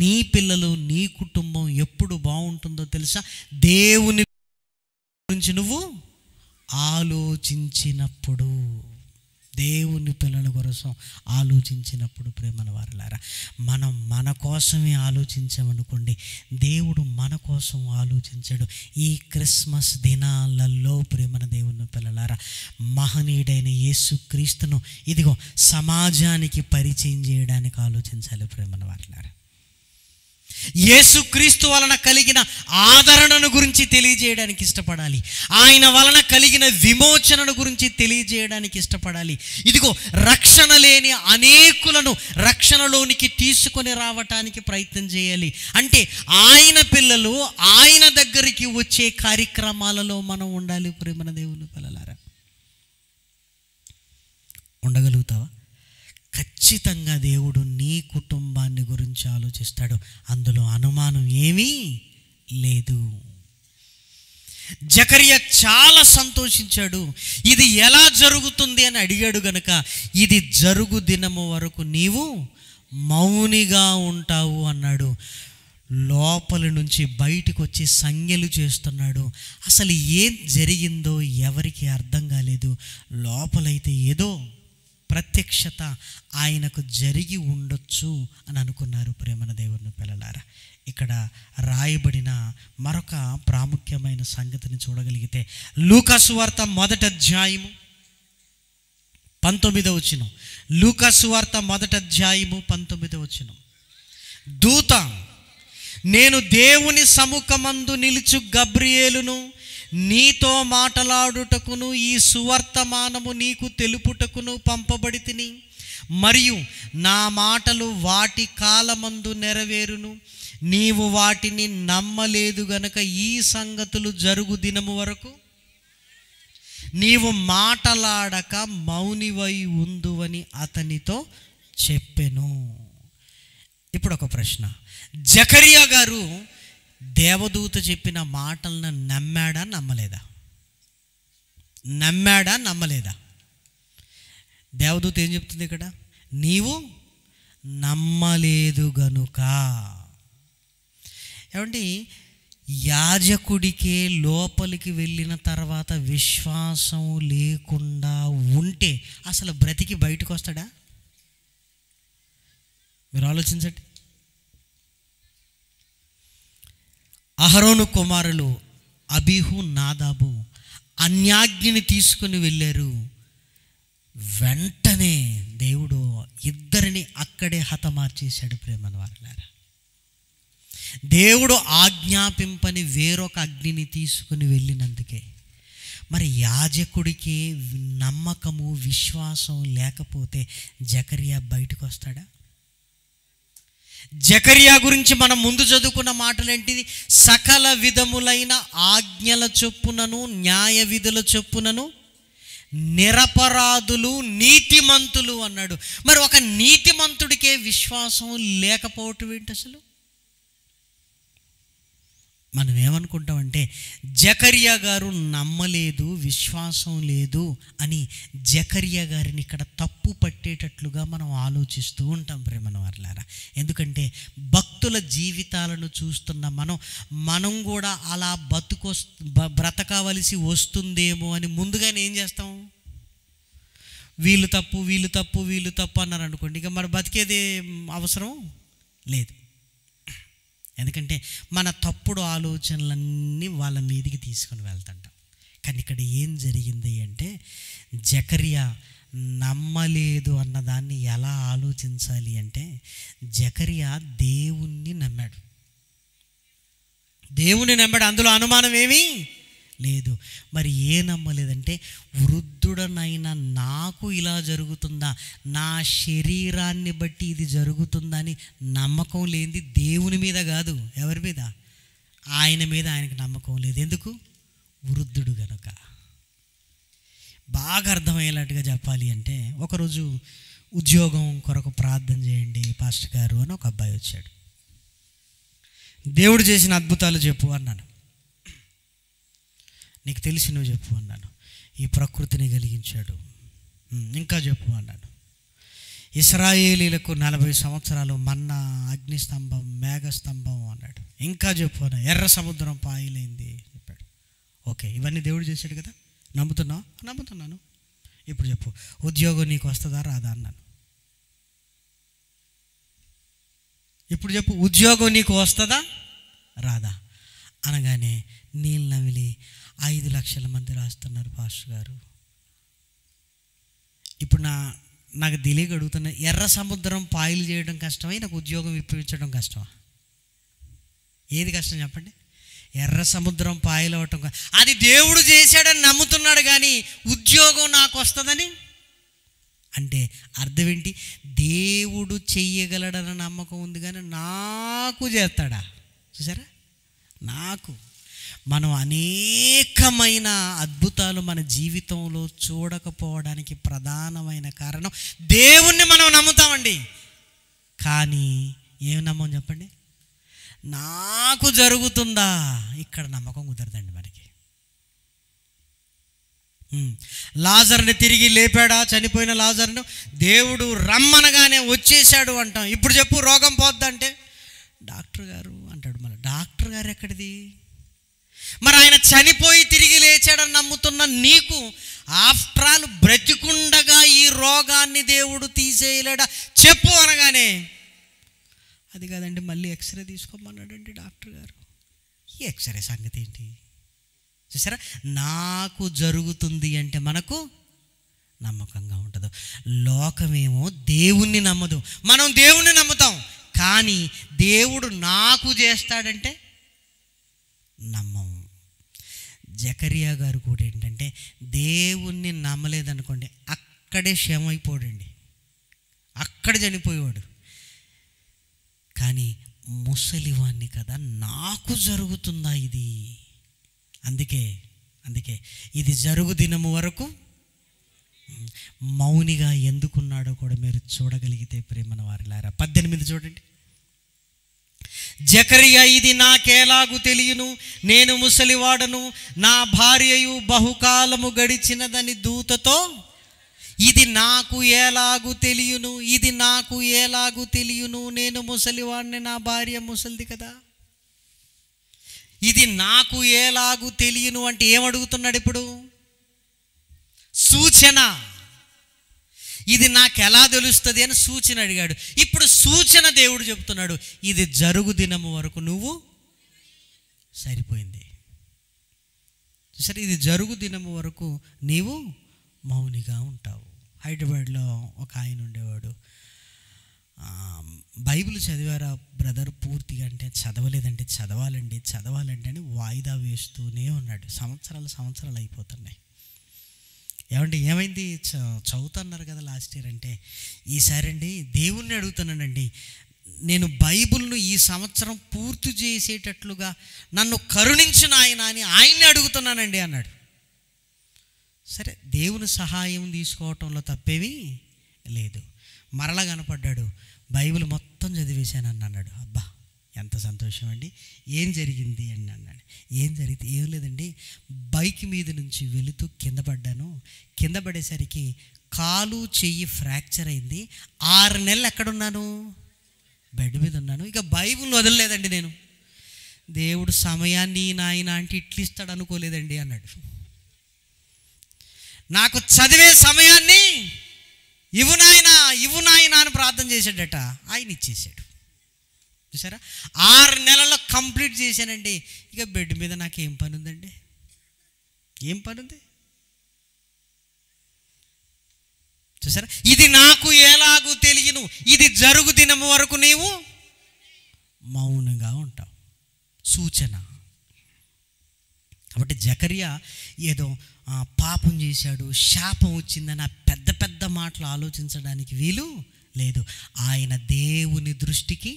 నీ పిల్లలు, నీ కుటుంబం ఎప్పుడు బాగుంటుందో తెలుసా? దేవుని గురించి నువ్వు ఆలోచించినప్పుడు, దేవుని పిల్లల కోసం ఆలోచించినప్పుడు. ప్రేమల వారలారా, మనం మన కోసమే ఆలోచించామనుకోండి, దేవుడు మన కోసం ఆలోచించాడు. ఈ క్రిస్మస్ దినాలలో ప్రేమన దేవుని పిల్లలారా, మహనీయుడైన యేసుక్రీస్తును ఇదిగో సమాజానికి పరిచయం చేయడానికి ఆలోచించాలి. ప్రేమల వారలారా, యేసుక్రీస్తు వలన కలిగిన ఆదరణను గురించి తెలియజేయడానికి ఇష్టపడాలి. ఆయన వలన కలిగిన విమోచనను గురించి తెలియజేయడానికి ఇష్టపడాలి. ఇదిగో రక్షణ లేని అనేకులను రక్షణలోనికి తీసుకొని రావటానికి ప్రయత్నం చేయాలి. అంటే ఆయన పిల్లలు ఆయన దగ్గరికి వచ్చే కార్యక్రమాలలో మనం ఉండాలి. ప్రేమన దేవుని పిల్లలారా, ఉండగలుగుతావా? ఖచ్చితంగా దేవుడు నీ కుటుంబాన్ని గురించి ఆలోచిస్తాడు. అందులో అనుమానం ఏమీ లేదు. జకరియా చాలా సంతోషించాడు. ఇది ఎలా జరుగుతుంది అని అడిగాడు గనుక, ఇది జరుగు దినము వరకు నీవు మౌనిగా ఉంటావు అన్నాడు. లోపలి నుంచి బయటికి వచ్చి సంజ్ఞలు చేస్తున్నాడు. అసలు ఏం జరిగిందో ఎవరికి అర్థం కాలేదు. లోపలైతే ఏదో ప్రత్యక్షత ఆయనకు జరిగి ఉండొచ్చు అని అనుకున్నారు. ప్రేమన దేవుని పిల్లలారా, ఇక్కడ రాయబడిన మరొక ప్రాముఖ్యమైన సంగతిని చూడగలిగితే, లూకా సువార్త మొదటి అధ్యాయము 19వ వచనం. లూకా సువార్త మొదటి అధ్యాయము 19వ వచనం. దూత, నేను దేవుని సముఖమందు నిలుచు గబ్రియేలును, నీతో మాటలాడుటకును ఈ సువర్తమానము నీకు తెలుపుటకును పంపబడి తిని, మరియు నా మాటలు వాటి కాలమందు నెరవేరును, నీవు వాటిని నమ్మలేదు గనక ఈ సంగతులు జరుగు దినము వరకు నీవు మాటలాడక మౌనివై ఉందువని అతనితో చెప్పెను. ఇప్పుడు ఒక ప్రశ్న, జకరియా గారు దేవదూత చెప్పిన మాటలను నమ్మాడా నమ్మలేదా? నమ్మాడా నమ్మలేదా? దేవదూత ఏం చెప్తుంది ఇక్కడ? నీవు నమ్మలేదు గనుక. ఏమండి, యాజకుడికే లోపలికి వెళ్ళిన తర్వాత విశ్వాసం లేకుండా ఉంటే అసలు బ్రతికి బయటకు వస్తాడా? మీరు ఆలోచించండి. అహరోను కుమారులు అబీహు, నాదాబు అన్యాజ్ఞని తీసుకుని వెళ్ళారు. వెంటనే దేవుడు ఇద్దరిని అక్కడే హతమార్చేశాడు. ప్రేమను వారలారా, దేవుడు ఆజ్ఞాపింపని వేరొక అగ్నిని తీసుకుని వెళ్ళినందుకే మరి యాజకుడికి నమ్మకము, విశ్వాసం లేకపోతే జకరియా బయటకు వస్తాడా? జకరియా గురించి మనం ముందు చదువుకున్న మాటలు ఏంటిది? సకల విధములైన ఆజ్ఞల చొప్పునను న్యాయ విధుల చొప్పునను నిరపరాధులు నీతిమంతులు అన్నాడు. మరి ఒక నీతిమంతుడికే విశ్వాసం లేకపోవటం ఏంటి అసలు? మనం ఏమనుకుంటామంటే జకరియా గారు నమ్మలేదు, విశ్వాసం లేదు అని జకరియా గారిని ఇక్కడ తప్పు పట్టేటట్లుగా మనం ఆలోచిస్తూ ఉంటాం ప్రేమన వారలారా. ఎందుకంటే భక్తుల జీవితాలను చూస్తున్న మనం కూడా అలా బ్రతకవలసి వస్తుందేమో అని ముందుగానే ఏం చేస్తాం? వీళ్ళు తప్పు అన్నారు అనుకోండి, ఇక మరి బతికేదే అవసరం లేదు. ఎందుకంటే మన తప్పుడు ఆలోచనలన్నీ వాళ్ళ మీదికి తీసుకొని వెళ్తుంటాం. కానీ ఇక్కడ ఏం జరిగింది అంటే జకరియా నమ్మలేదు అన్నదాన్ని ఎలా ఆలోచించాలి అంటే జకరియా దేవుణ్ణి నమ్మాడు. అందులో అనుమానం ఏమీ లేదు. మరి ఏ నమ్మలేదంటే వృద్ధుడనైనా నాకు ఇలా జరుగుతుందా, నా శరీరాన్ని బట్టి ఇది జరుగుతుందని నమ్మకం లేనిది దేవుని మీద కాదు, ఎవరి మీద? ఆయన మీద ఆయనకు నమ్మకం లేదు. ఎందుకు? వృద్ధుడు గనుక. బాగా అర్థమయ్యేలాట్టుగా చెప్పాలి అంటే ఒకరోజు ఉద్యోగం కొరకు ప్రార్థన చేయండి పాస్టర్ గారు అని ఒక అబ్బాయి వచ్చాడు. దేవుడు చేసిన అద్భుతాలు చెప్పు అన్నాను. నీకు తెలిసి నువ్వు చెప్పు అన్నాను. ఈ ప్రకృతిని కలిగించాడు. ఇంకా చెప్పు అన్నాను. ఇశ్రాయేలీలకు 40 సంవత్సరాలు మన్నా, అగ్నిస్తంభం, మేఘస్తంభం అన్నాడు. ఇంకా చెప్పు అన్నా. ఎర్ర సముద్రం పాయలైంది చెప్పాడు. ఓకే, ఇవన్నీ దేవుడు చేశాడు కదా, నమ్ముతున్నావు? నమ్ముతున్నాను. ఇప్పుడు చెప్పు, ఉద్యోగం నీకు వస్తుందా రాదా అన్నాను. ఇప్పుడు చెప్పు, ఉద్యోగం నీకు వస్తుందా రాదా అనగానే నీళ్ళు నమిలి 5 లక్షల మంది రాస్తున్నారు పాస్టర్ గారు. ఇప్పుడు నాకు తెలియక అడుగుతున్నా, ఎర్ర సముద్రం పాయలు చేయడం కష్టమా, నాకు ఉద్యోగం ఇప్పించడం కష్టమా? ఏది కష్టం చెప్పండి? ఎర్ర సముద్రం పాయలు అవ్వటం. అది దేవుడు చేశాడని నమ్ముతున్నాడు కానీ ఉద్యోగం నాకు వస్తుందని అంటే అర్థం ఏంటి? దేవుడు చెయ్యగలడన్న నమ్మకం ఉంది కానీ నాకు చేస్తాడా? చూసారా, నాకు. మనం అనేకమైన అద్భుతాలు మన జీవితంలో చూడకపోవడానికి ప్రధానమైన కారణం దేవుణ్ణి మనం నమ్ముతామండి, కానీ ఏం నమ్మం చెప్పండి? నాకు జరుగుతుందా, ఇక్కడ నమ్మకం కుదరదండి మనకి. లాజర్ని తిరిగి లేపాడా? చనిపోయిన లాజర్ను దేవుడు రమ్మనగానే వచ్చేసాడు అంటాం. ఇప్పుడు చెప్పు, రోగం పోద్దంటే డాక్టర్ గారు అంటాడు. మళ్ళీ డాక్టర్ గారు ఎక్కడిది? మరి ఆయన చనిపోయి తిరిగి లేచాడని నమ్ముతున్న నీకు ఆఫ్టర్ ఆల్ బ్రతికుండగా ఈ రోగాన్ని దేవుడు తీసేయలేడా చెప్పు అనగానే అది కాదండి, మళ్ళీ ఎక్స్రే తీసుకోమన్నాడండి డాక్టర్ గారు. ఈ ఎక్స్రే సంగతి ఏంటి? చూసారా, నాకు జరుగుతుంది అంటే మనకు నమ్మకంగా ఉంటుంది. లోకమేమో దేవుణ్ణి నమ్మదు, మనం దేవుణ్ణి నమ్ముతాం. కానీ దేవుడు నాకు చేస్తాడంటే నమ్మం. జకరియా గారు కూడా ఏంటంటే దేవుణ్ణి నమ్మలేదనుకోండి, అక్కడే క్షేమైపోడండి. అక్కడ చనిపోయేవాడు. కానీ ముసలివాణ్ణి కదా, నాకు జరుగుతుందా ఇది? అందుకే ఇది జరుగు దినము వరకు మౌనిగా ఎందుకున్నాడో కూడా మీరు చూడగలిగితే ప్రేమన వారిలారా. 18 చూడండి. జకరియా, ఇది నాకేలాగు తెలియను, నేను ముసలివాడను, నా భార్యయు బహుకాలము గడిచినదని దూతతో, ఇది నాకు ఎలాగు తెలియను, ఇది నాకు ఎలాగు తెలియను, నేను ముసలివాడిని, నా భార్య ముసలిది కదా. ఇది నాకు ఎలాగు తెలియను అంటే ఏమడుగుతున్నాడు ఇప్పుడు? సూచన. ఇది నాకు ఎలా తెలుస్తుంది అని సూచన అడిగాడు. ఇప్పుడు సూచన దేవుడు చెప్తున్నాడు, ఇది జరుగు దినము వరకు నువ్వు సరిపోయింది. సరే, ఇది జరుగు దినము వరకు నీవు మౌనిగా ఉంటావు. హైదరాబాద్లో ఒక ఆయన ఉండేవాడు. బైబిల్ చదివారా బ్రదర్ పూర్తిగా అంటే చదవలేదంటే చదవాలండి అని వాయిదా వేస్తూనే ఉన్నాడు. సంవత్సరాలు అయిపోతున్నాయి. ఏమంటే ఏమైంది, చదువుతున్నారు కదా లాస్ట్ ఇయర్ అంటే, ఈసారి అండి దేవుణ్ణి అడుగుతున్నానండి, నేను బైబిల్ను ఈ సంవత్సరం పూర్తి చేసేటట్లుగా నన్ను కరుణించిన ఆయన అని ఆయన్ని అడుగుతున్నానండి అన్నాడు. సరే, దేవుని సహాయం తీసుకోవటంలో తప్పేమీ లేదు. మరలా కనపడ్డాడు, బైబిల్ మొత్తం చదివేశానని అన్నాడు. అబ్బా ఎంత సంతోషం అండి, ఏం జరిగింది అని అన్నాడు. ఏం జరిగితే ఏం లేదండి, బైక్ మీద నుంచి వెళుతూ కింద పడ్డాను. కింద పడేసరికి కాలు చెయ్యి ఫ్రాక్చర్ అయింది. 6 నెలలు ఎక్కడున్నాను? బెడ్ మీద ఉన్నాను. ఇక బైబిల్ వదలలేదండి నేను. దేవుడు సమయాన్ని నాయన అంటే ఇట్లు ఇస్తాడు అనుకోలేదండి అన్నాడు. నాకు చదివే సమయాన్ని ఇవ్వు నాయనా అని ప్రార్థన చేశాడట. ఆయన ఇచ్చేసాడు. చూసారా, 6 నెలల్లో కంప్లీట్ చేశానండి. ఇక బెడ్ మీద నాకేం పని ఉందండి? ఏం పని ఉంది? చూసారా, ఇది నాకు ఎలాగూ తెలియను, ఇది జరుగు దినము వరకు నీవు మౌనంగా ఉంటావు. సూచన. కాబట్టి జకరియా ఏదో పాపం చేశాడు, శాపం వచ్చిందని పెద్ద పెద్ద మాటలు ఆలోచించడానికి వీలు లేదు. ఆయన దేవుని దృష్టికి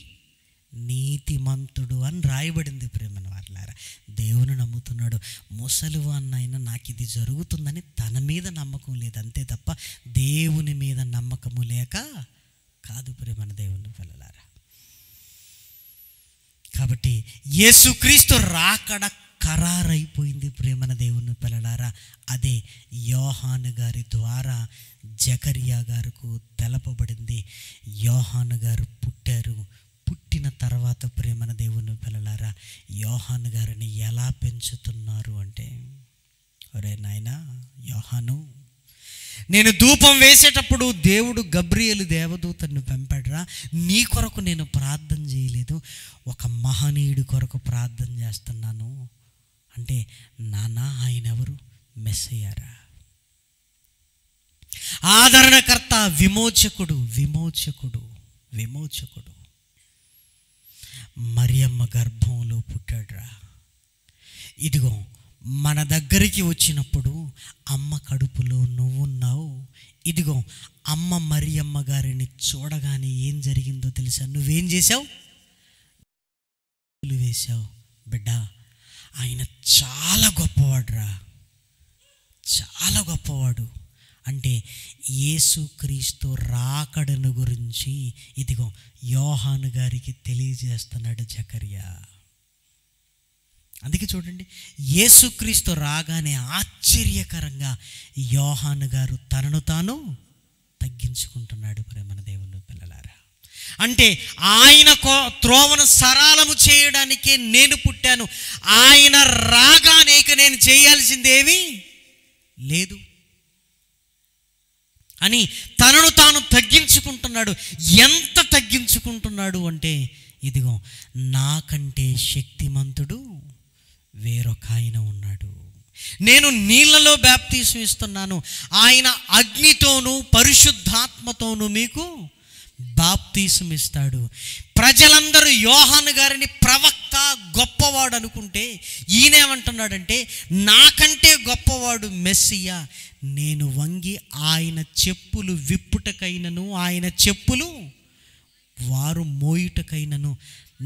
నీతిమంతుడు అని రాయబడింది. ప్రేమను వారలారా, దేవుని నమ్ముతున్నాడు. ముసలివాన్నైనా నాకు ఇది జరుగుతుందని తన మీద నమ్మకం లేదు, అంతే తప్ప దేవుని మీద నమ్మకము లేక కాదు. ప్రేమన దేవుని పిల్లలారా, కాబట్టి యేసుక్రీస్తు రాకడ ఖరారైపోయింది. ప్రేమన దేవుని పిల్లలారా, అదే యోహాను గారి ద్వారా జకరియా గారికి తెలపబడింది. యోహాను గారు పుట్టారు. పుట్టిన తర్వాత ప్రేమన దేవుని పిల్లలారా, యోహాను గారిని ఎలా పెంచుతున్నారు అంటే, ఒరే నాయనా యోహాను, నేను ధూపం వేసేటప్పుడు దేవుడు గబ్రియేలు దేవదూతను పంపాడురా, నీ కొరకు నేను ప్రార్థన చేయలేదు, ఒక మహనీయుడి కొరకు ప్రార్థన చేస్తున్నాను అంటే, నాన్న ఆయన ఎవరు? మెస్సయ్యారా, ఆదరణకర్త, విమోచకుడు. మరియమ్మ గర్భంలో పుట్టాడురా. ఇదిగో మన దగ్గరికి వచ్చినప్పుడు అమ్మ కడుపులో నువ్వున్నావు. ఇదిగో అమ్మ మరియమ్మ గారిని చూడగానే ఏం జరిగిందో తెలుసా? నువ్వేం చేసావు? వేశావు. బిడ్డ, ఆయన చాలా గొప్పవాడురా, చాలా గొప్పవాడు. అంటే యేసుక్రీస్తు రాకడను గురించి ఇదిగో యోహాను గారికి తెలియజేస్తున్నాడు జకరియా. అందుకే చూడండి, యేసుక్రీస్తు రాగానే ఆశ్చర్యకరంగా యోహాను గారు తనను తాను తగ్గించుకుంటున్నాడు. ప్రేమన దేవుని పిల్లలారా, అంటే ఆయన త్రోవను సరళము చేయడానికే నేను పుట్టాను, ఆయన రాగానే ఇక నేను చేయాల్సిందేమీ లేదు అని తనను తాను తగ్గించుకుంటున్నాడు. ఎంత తగ్గించుకుంటున్నాడు అంటే, ఇదిగో నాకంటే శక్తిమంతుడు వేరొక ఆయన ఉన్నాడు. నేను నీళ్ళలో బాప్తీసం ఇస్తున్నాను, ఆయన అగ్నితోనూ పరిశుద్ధాత్మతోనూ మీకు బాప్తీసం ఇస్తాడు. ప్రజలందరూ యోహాను గారిని ప్రవక్త, గొప్పవాడు అనుకుంటే, ఈయనేమంటున్నాడంటే, నాకంటే గొప్పవాడు మెస్సియా, నేను వంగి ఆయన చెప్పులు విప్పుట ఎక్కుటకైనను ఆయన చెప్పులు వారు మోయుటకైనను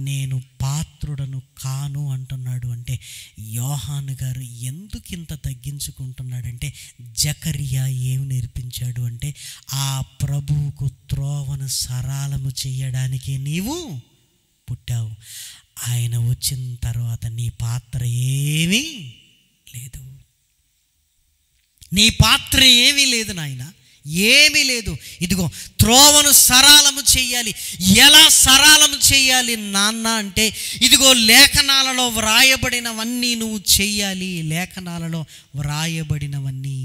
నేను పాత్రుడను కాను అంటున్నాడు. అంటే యోహాను గారు ఎందుకు ఇంత తగ్గించుకుంటున్నాడంటే, జకరియా ఏమి నేర్పించాడు అంటే, ఆ ప్రభువుకు త్రోవను సరళము చేయడానికి నీవు పుట్టావు. ఆయన వచ్చిన తర్వాత నీ పాత్ర ఏమీ లేదు, నీ పాత్ర ఏమీ లేదు నాయన, ఏమీ లేదు. ఇదిగో త్రోవను సరళము చెయ్యాలి. ఎలా సరళము చెయ్యాలి నాన్న అంటే, ఇదిగో లేఖనాలలో వ్రాయబడినవన్నీ నువ్వు చెయ్యాలి. లేఖనాలలో వ్రాయబడినవన్నీ,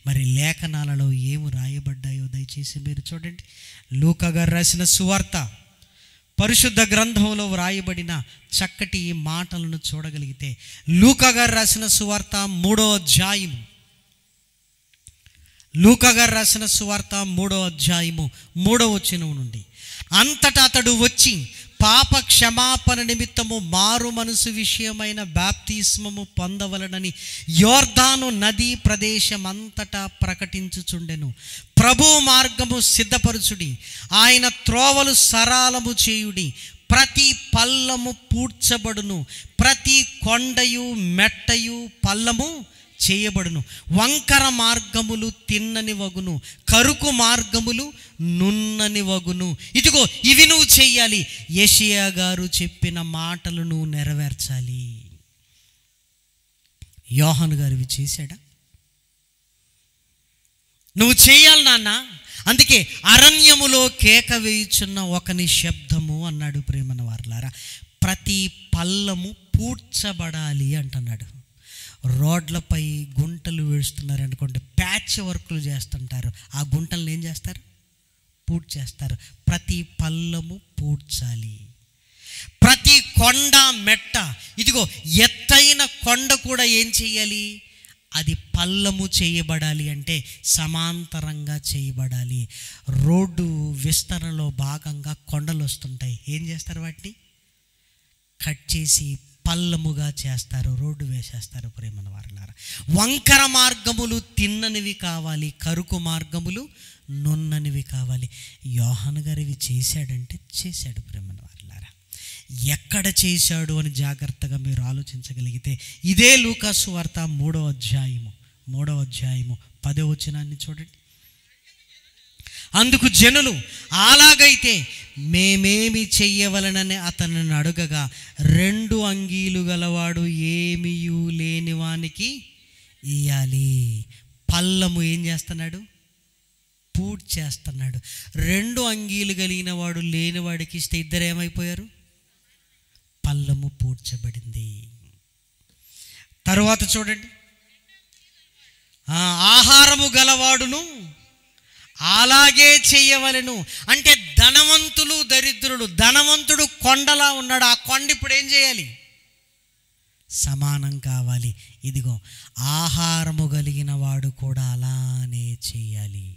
మరి లేఖనాలలో ఏమి వ్రాయబడ్డాయో దయచేసి మీరు చూడండి. లూకా గారు రాసిన సువార్త పరిశుద్ధ గ్రంథంలో వ్రాయబడిన చక్కటి మాటలను చూడగలిగితే, లూకా గారు రాసిన సువార్త 3వ అధ్యాయము, లూకా గారు రాసిన సువార్త 3వ అధ్యాయము 3వ వచనం నుండి, అంతటా అతడు వచ్చి పాప క్షమాపణ నిమిత్తము మారు మనసు విషయమైన బాప్తిస్మము పొందవలనని యోర్దాను నదీ ప్రదేశం అంతటా ప్రకటించుచుండెను. ప్రభు మార్గము సిద్ధపరచుడి, ఆయన త్రోవలు సరళము చేయుడి. ప్రతి పల్లము పూడ్చబడును, ప్రతి కొండయు మెట్టయు పల్లము చేయబడును. వంకర మార్గములు తిన్నని వగును, కరుకు మార్గములు నున్నని వగును. ఇదిగో ఇవి నువ్వు చెయ్యాలి. యెషయా గారు చెప్పిన మాటలు నువ్వు నెరవేర్చాలి. యోహాను గారు ఇవి చేశాడా? నువ్వు చేయాలి నాన్న. అందుకే అరణ్యములో కేక వేయుచున్న ఒకని శబ్దము అన్నాడు. ప్రేమన వారలారా, ప్రతి పల్లము పూడ్చబడాలి అంటున్నాడు. రోడ్లపై గుంటలు వేస్తున్నారు అనుకోండి, ప్యాచ్ వర్క్లు చేస్తుంటారు. ఆ గుంటలను ఏం చేస్తారు? పూడ్చేస్తారు. ప్రతి పల్లము పూడ్చాలి. ప్రతి కొండ మెట్ట, ఇదిగో ఎత్తైన కొండ కూడా ఏం చేయాలి? అది పల్లము చేయబడాలి. అంటే సమాంతరంగా చేయబడాలి. రోడ్డు విస్తరణలో భాగంగా కొండలు వస్తుంటాయి. ఏం చేస్తారు? వాటిని కట్ చేసి పల్లముగా చేస్తారు, రోడ్డు వేసేస్తారు. ప్రేమన వారలారా, వంకర మార్గములు తిన్ననివి కావాలి, కరుకు మార్గములు నున్ననివి కావాలి. యోహాను గారు ఇవి చేశాడంటే చేశాడు. ప్రేమన వారలారా, ఎక్కడ చేశాడు అని జాగ్రత్తగా మీరు ఆలోచించగలిగితే, ఇదే లూకా సువార్త 3వ అధ్యాయము 10వ వచనాన్ని చూడండి. అందుకు జనులు, అలాగైతే మేమేమి చెయ్యవలనని అతనిని అడుగగా, 2 అంగీలు గలవాడు ఏమీయూ లేని వానికి ఇయ్యాలి. పల్లము ఏం చేస్తున్నాడు? పూడ్చేస్తున్నాడు. 2 అంగీలు కలిగిన వాడు లేనివాడికి ఇస్తే ఇద్దరు ఏమైపోయారు? పల్లము పూడ్చబడింది. తరువాత చూడండి, ఆహారము గలవాడును అలాగే చెయ్యవలెను. అంటే ధనవంతులు దరిద్రులు, ధనవంతుడు కొండలా ఉన్నాడు, ఆ కొండ ఇప్పుడు ఏం చేయాలి? సమానం కావాలి. ఇదిగో ఆహారము కలిగిన వాడు కూడా అలానే చేయాలి.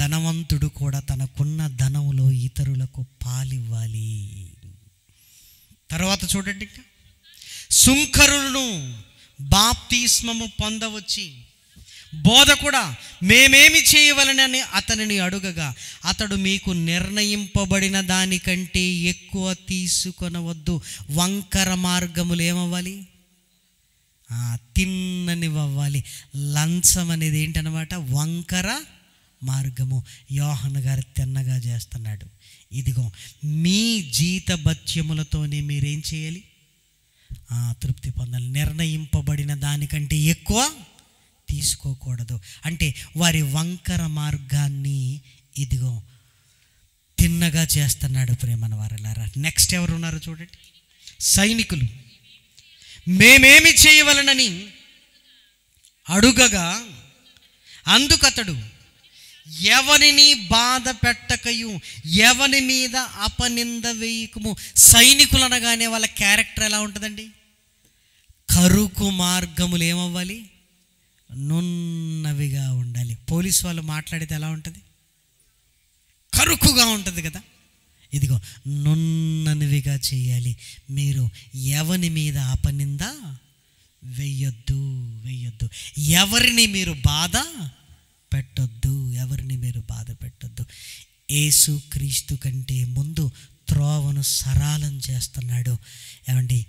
ధనవంతుడు కూడా తనకున్న ధనములో ఇతరులకు పాలివ్వాలి. తర్వాత చూడండి, ఇంకా సుంకరులను బాప్తిస్మము పొందవచ్చి బోధకుడా మేమేమి చేయవలనని అతనిని అడుగగా, అతడు మీకు నిర్ణయింపబడిన దానికంటే ఎక్కువ తీసుకొనవద్దు. వంకర మార్గములు ఏమవ్వాలి? తిన్ననివ్వాలి. లంచం అనేది ఏంటనమాట? వంకర మార్గము. యోహాను గారు తిన్నగా చేస్తున్నాడు. ఇదిగో మీ జీతభత్యములతోనే మీరేం చేయాలి? తృప్తి పొందాలి. నిర్ణయింపబడిన దానికంటే ఎక్కువ తీసుకోకూడదు. అంటే వారి వంకర మార్గాన్ని ఇదిగో తిన్నగా చేస్తున్నాడు. ప్రేమన వారలారా, నెక్స్ట్ ఎవరు ఉన్నారు చూడండి. సైనికులు మేమేమి చేయవలనని అడుగగా, అందుకతడు ఎవరిని బాధ పెట్టకయు ఎవరి మీద అపనింద వేయకము. సైనికులు అనగానే వాళ్ళ క్యారెక్టర్ ఎలా ఉంటుందండి? కరుకు మార్గములు ఏమవ్వాలి? నున్నవిగా ఉండాలి. పోలీసు వాళ్ళు మాట్లాడితే ఎలా ఉంటుంది? కరుకుగా ఉంటుంది కదా. ఇదిగో నున్ననివిగా చేయాలి. మీరు ఎవరి మీద అపనింద వెయ్యొద్దు. ఎవరిని మీరు బాధ పెట్టొద్దు, ఎవరిని మీరు బాధ పెట్టొద్దు. యేసుక్రీస్తు కంటే ముందు త్రోవను సరళం చేస్తున్నాడు. ఏమండి,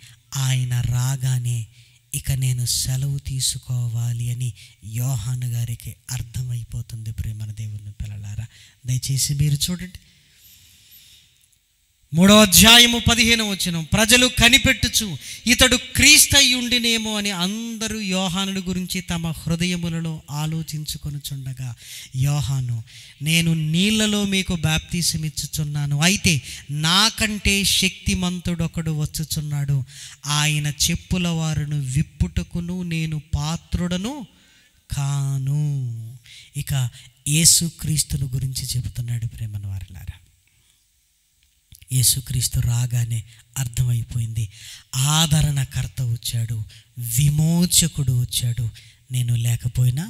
ఆయన రాగానే ఇక నేను సెలవు తీసుకోవాలి అని యోహాను గారికి అర్థమైపోతుంది. ప్రేమన దేవుని పిల్లలారా, దయచేసి మీరు చూడండి. 3వ అధ్యాయము 15వ వచనం. ప్రజలు కనిపెట్టుచు ఇతడు క్రీస్తయుండినేమో అని అందరూ యోహాను గురించి తమ హృదయములలో ఆలోచించుకొనుచుండగా యోహాను, నేను నీళ్లలో మీకు బాప్తిసమిచ్చుచున్నాను, అయితే నాకంటే శక్తిమంతుడొకడు వచ్చుచున్నాడు, ఆయన చెప్పుల వారును విప్పుటకును నేను పాత్రుడను కాను. ఇక యేసుక్రీస్తును గురించి చెబుతున్నాడు. ప్రేమన వారలారా, యేసుక్రీస్తు రాగానే అర్థమైపోయింది. ఆదరణకర్త వచ్చాడు, విమోచకుడు వచ్చాడు. నేను లేకపోయినా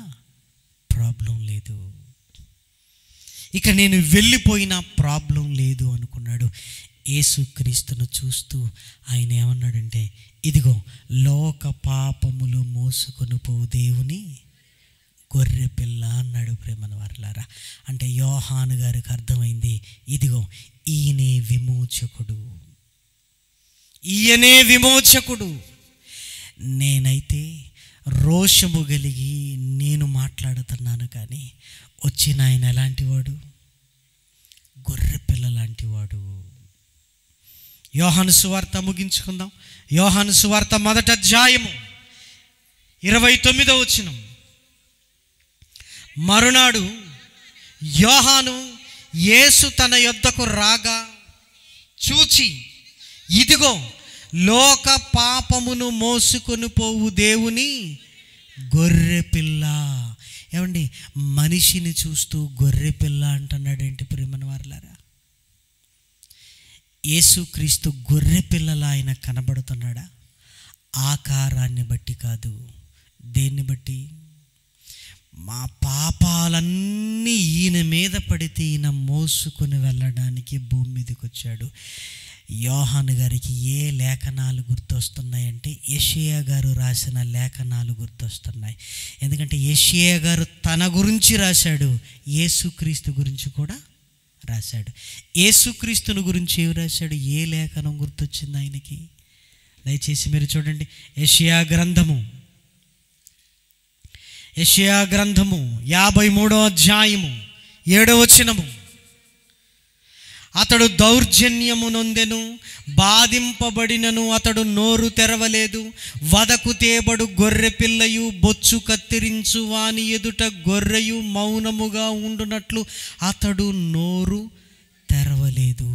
ప్రాబ్లం లేదు, ఇక నేను వెళ్ళిపోయినా ప్రాబ్లం లేదు అనుకున్నాడు. యేసుక్రీస్తును చూస్తూ ఆయన ఏమన్నాడంటే, ఇదిగో లోక పాపములు మోసుకొని పోవు దేవుని గొర్రె పిల్ల అన్నాడు. ప్రేమన వారలారా, అంటే యోహాను గారికి అర్థమైంది, ఇదిగో ఈయనే విమోచకుడు, ఈయనే విమోచకుడు. నేనైతే రోషము కలిగి నేను మాట్లాడుతున్నాను, కానీ వచ్చిన ఆయన ఎలాంటి వాడు? గొర్రె పిల్ల లాంటి వాడు. యోహాను సువార్త ముగించుకుందాం. యోహాను సువార్త 1వ అధ్యాయము 29వ వచనం. మరునాడు యోహాను యేసు తన యొద్దకు రాగా చూచి, ఇదిగో లోక పాపమును మోసుకొని పోవు దేవుని గొర్రె పిల్ల. ఏమండి, మనిషిని చూస్తూ గొర్రె పిల్ల అంటున్నాడేంటి ప్రేమన వారలారా? యేసుక్రీస్తు గొర్రె పిల్లలా ఆయన కనబడుతున్నాడా? ఆకారాన్ని బట్టి కాదు. దేన్ని బట్టి? మా పాపాలన్నీ ఈయన మీద పడితే ఈయన మోసుకొని వెళ్ళడానికి భూమి మీదకి వచ్చాడు. యోహాను గారికి ఏ లేఖనాలు గుర్తొస్తున్నాయంటే యెషయా గారు రాసిన లేఖనాలు గుర్తొస్తున్నాయి. ఎందుకంటే యెషయా గారు తన గురించి రాశాడు, యేసుక్రీస్తు గురించి కూడా రాశాడు. యేసుక్రీస్తుని గురించి ఏమి రాశాడు? ఏ లేఖనం గుర్తొచ్చింది ఆయనకి? దయచేసి మీరు చూడండి. యెషయా గ్రంథము 53వ అధ్యాయము 7వ వచనము. అతడు దౌర్జన్యము నొందెను, బాధింపబడినను అతడు నోరు తెరవలేదు. వదకు తేబడు గొర్రె పిల్లయు బొచ్చు కత్తిరించు వాని ఎదుట గొర్రెయు మౌనముగా ఉండునట్లు అతడు నోరు తెరవలేదు.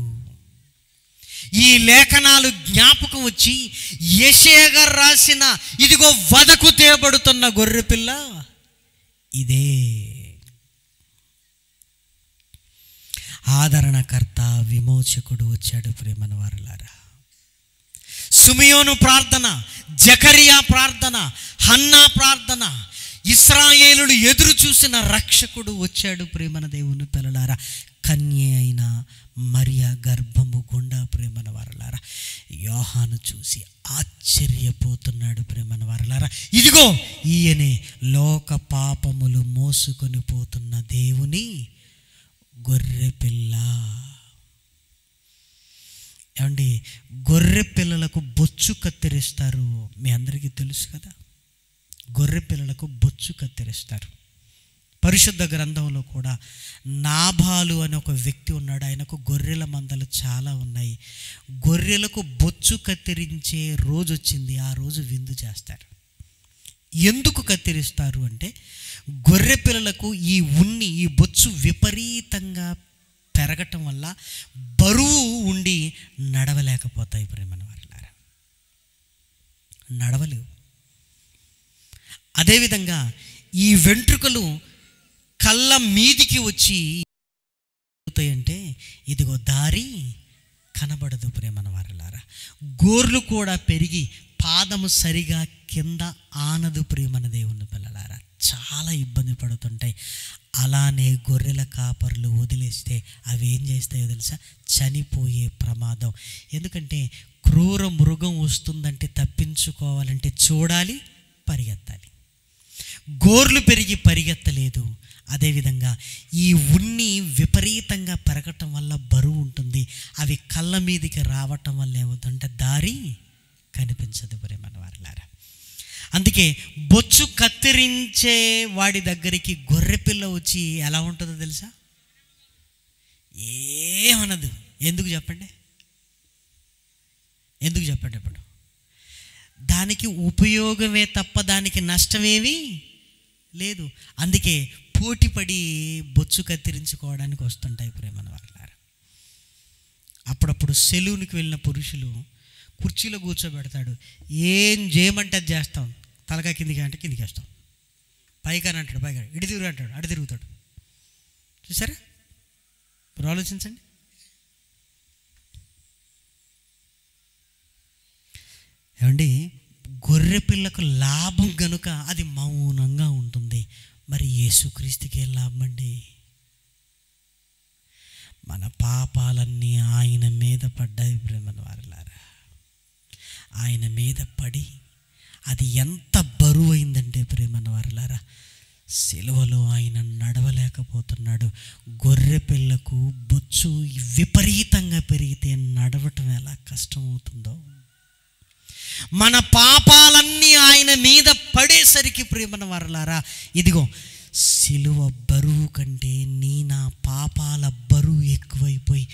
ఈ లేఖనాలు జ్ఞాపకం వచ్చి యెషయా గారు రాసిన ఇదిగో వదకు తేబడుతున్న గొర్రె పిల్ల ఇదే. ఆదరణకర్త, విమోచకుడు వచ్చాడు. ప్రేమన వారలారా, సిమియోను ప్రార్థన, జకరియా ప్రార్థన, హన్నా ప్రార్థన, ఇశ్రాయేలులు ఎదురు చూసిన రక్షకుడు వచ్చాడు. ప్రేమన దేవుని పిల్లలారా, కన్య అయిన మరియా గర్భము గుండా ప్రేమన వారలారా యోహాను చూసి ఆశ్చర్యపోతున్నాడు. ప్రేమన వారలారా, ఇదిగో ఈయనే లోక పాపములు మోసుకొని పోతున్న దేవుని గొర్రె పిల్ల. ఏమండి, గొర్రె పిల్లలకు బొచ్చు కత్తిరిస్తారు. మీ అందరికీ తెలుసు కదా, గొర్రె పిల్లలకు బొచ్చు కత్తిరిస్తారు. పరిశుద్ధ గ్రంథంలో కూడా నాబాలు అనే ఒక వ్యక్తి ఉన్నాడు. ఆయనకు గొర్రెల మందలు చాలా ఉన్నాయి. గొర్రెలకు బొచ్చు కత్తిరించే రోజు వచ్చింది. ఆ రోజు విందు చేస్తారు. ఎందుకు కత్తిరిస్తారు అంటే, గొర్రె పిల్లలకు ఈ ఉన్ని, ఈ బొచ్చు విపరీతంగా పెరగటం వల్ల బరువు ఉండి నడవలేకపోతాయి. ప్రేమన వారలారా, నడవలేవు. అదేవిధంగా ఈ వెంట్రుకలు కళ్ళ మీదికి వచ్చి అంటే ఇదిగో దారి కనబడదు. ప్రేమన వారలారా, గోర్లు కూడా పెరిగి పాదము సరిగా కింద ఆనదు. ప్రేమన దేవుని పిల్లలారా, చాలా ఇబ్బంది పడుతుంటాయి. అలానే గొర్రెల కాపర్లు వదిలేస్తే అవి ఏం చేస్తాయో తెలుసా? చనిపోయే ప్రమాదం. ఎందుకంటే క్రూర మృగం వస్తుందంటే తప్పించుకోవాలంటే చూడాలి, పరిగెత్తాలి. గోర్లు పెరిగి పరిగెత్తలేదు. అదేవిధంగా ఈ ఉన్ని విపరీతంగా పెరగటం వల్ల బరువు ఉంటుంది. అవి కళ్ళ మీదకి రావటం వల్ల ఏమవుతుందంటే దారి కనిపించదు ప్రియమైన వారలారా. అందుకే బొచ్చు కత్తిరించే వాడి దగ్గరికి గొర్రెపిల్ల వచ్చి ఎలా ఉంటుందో తెలుసా? ఏమనదు. ఎందుకు చెప్పండి? ఎందుకు చెప్పండి? ఇప్పుడు దానికి ఉపయోగమే తప్ప దానికి నష్టమేమీ లేదు. అందుకే పోటీపడి బొచ్చు కత్తిరించుకోవడానికి వస్తుంటాయి ప్రేమన వాళ్ళారా. అప్పుడప్పుడు సెలూన్కి వెళ్ళిన పురుషులు కుర్చీలో కూర్చోబెడతాడు. ఏం చేయమంటే అది చేస్తాం. తలకాయ కిందికి అంటే కిందికి వేస్తాం, పైకాని అంటాడు పైగా, ఇటు తిరుగు అంటాడు అటు తిరుగుతాడు. చూసారా? ఇప్పుడు ఆలోచించండి. ఏమండి, గొర్రె పిల్లకు లాభం కనుక అది మౌనంగా ఉంటుంది. మరి యేసుక్రీస్తుకి ఏం లాభం అండి? మన పాపాలన్నీ ఆయన మీద పడ్డాయి ప్రేమల వారలారా. ఆయన మీద పడి అది ఎంత బరువైందంటే ప్రేమల వారలారా, సిలువలో ఆయన నడవలేకపోతున్నాడు. గొర్రె పిల్లకు బొచ్చు విపరీతంగా పెరిగితే నడవటం ఎలా కష్టమవుతుందో, మన పాపాలన్నీ ఆయన మీద పడేసరికి ప్రేమన వారలారా, ఇదిగో సిలువ బరువు కంటే నా పాపాల బరువు ఎక్కువైపోయి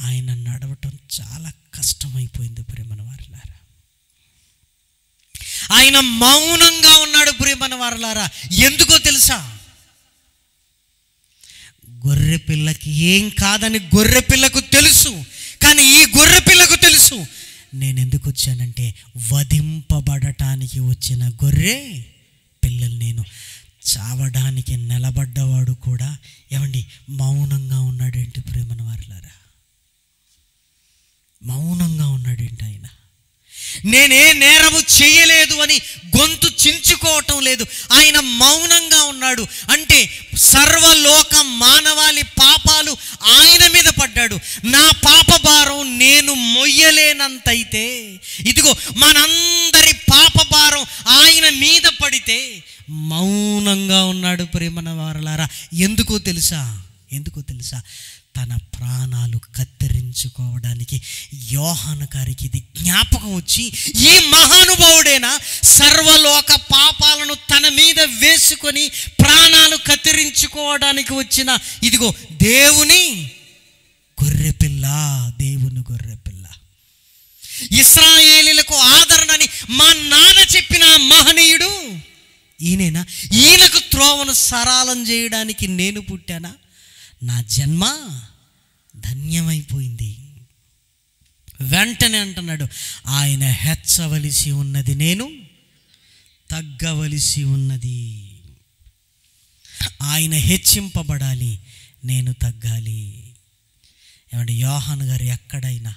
ఆయన నడవటం చాలా కష్టమైపోయింది ప్రేమన వారలారా. ఆయన మౌనంగా ఉన్నాడు ప్రేమన వారలారా. ఎందుకో తెలుసా? గొర్రె పిల్లకి ఏం కాదని గొర్రె పిల్లకు తెలుసు. కానీ ఈ గొర్రె పిల్లకు తెలుసు, నేను ఎందుకు వచ్చానంటే వధింపబడటానికి వచ్చిన గొర్రె పిల్లలు నేను. చావడానికి నిలబడ్డవాడు కూడా ఏమండి మౌనంగా ఉన్నాడేంటి ప్రేమన వారలారా? మౌనంగా ఉన్నాడేంటి ఆయన? నేనే నేరము చేయలేదు అని గొంతు చించుకోవటం లేదు. ఆయన మౌనంగా ఉన్నాడు. అంటే సర్వలోక మానవాళి పాపాలు ఆయన మీద పడ్డాడు. నా పాప భారం నేను మొయ్యలేనంతైతే, ఇదిగో మనందరి పాప భారం ఆయన మీద పడితే మౌనంగా ఉన్నాడు ప్రేమన వారలారా. ఎందుకో తెలుసా? ఎందుకో తెలుసా? తన ప్రాణాలు కత్తిరించుకోవడానికి యోహాను గారికి ఇది జ్ఞాపకం వచ్చి, ఈ మహానుభావుడేనా సర్వలోక పాపాలను తన మీద వేసుకొని ప్రాణాలు కత్తిరించుకోవడానికి వచ్చిన ఇదిగో దేవుని గొర్రెపిల్ల, దేవుని గొర్రెపిల్ల, ఇశ్రాయేలీయులకు ఆదరణని మా నాన్న చెప్పిన మహనీయుడు ఈయనేనా? ఈయనకు త్రోవను సరళం చేయడానికి నేను పుట్టానా? నా జన్మ ధన్యమైపోయింది. వెంటనే అంటున్నాడు, ఆయన హెచ్చవలసి ఉన్నది, నేను తగ్గవలసి ఉన్నది. ఆయన హెచ్చింపబడాలి, నేను తగ్గాలి. ఏమంటే యోహాను గారు ఎక్కడైనా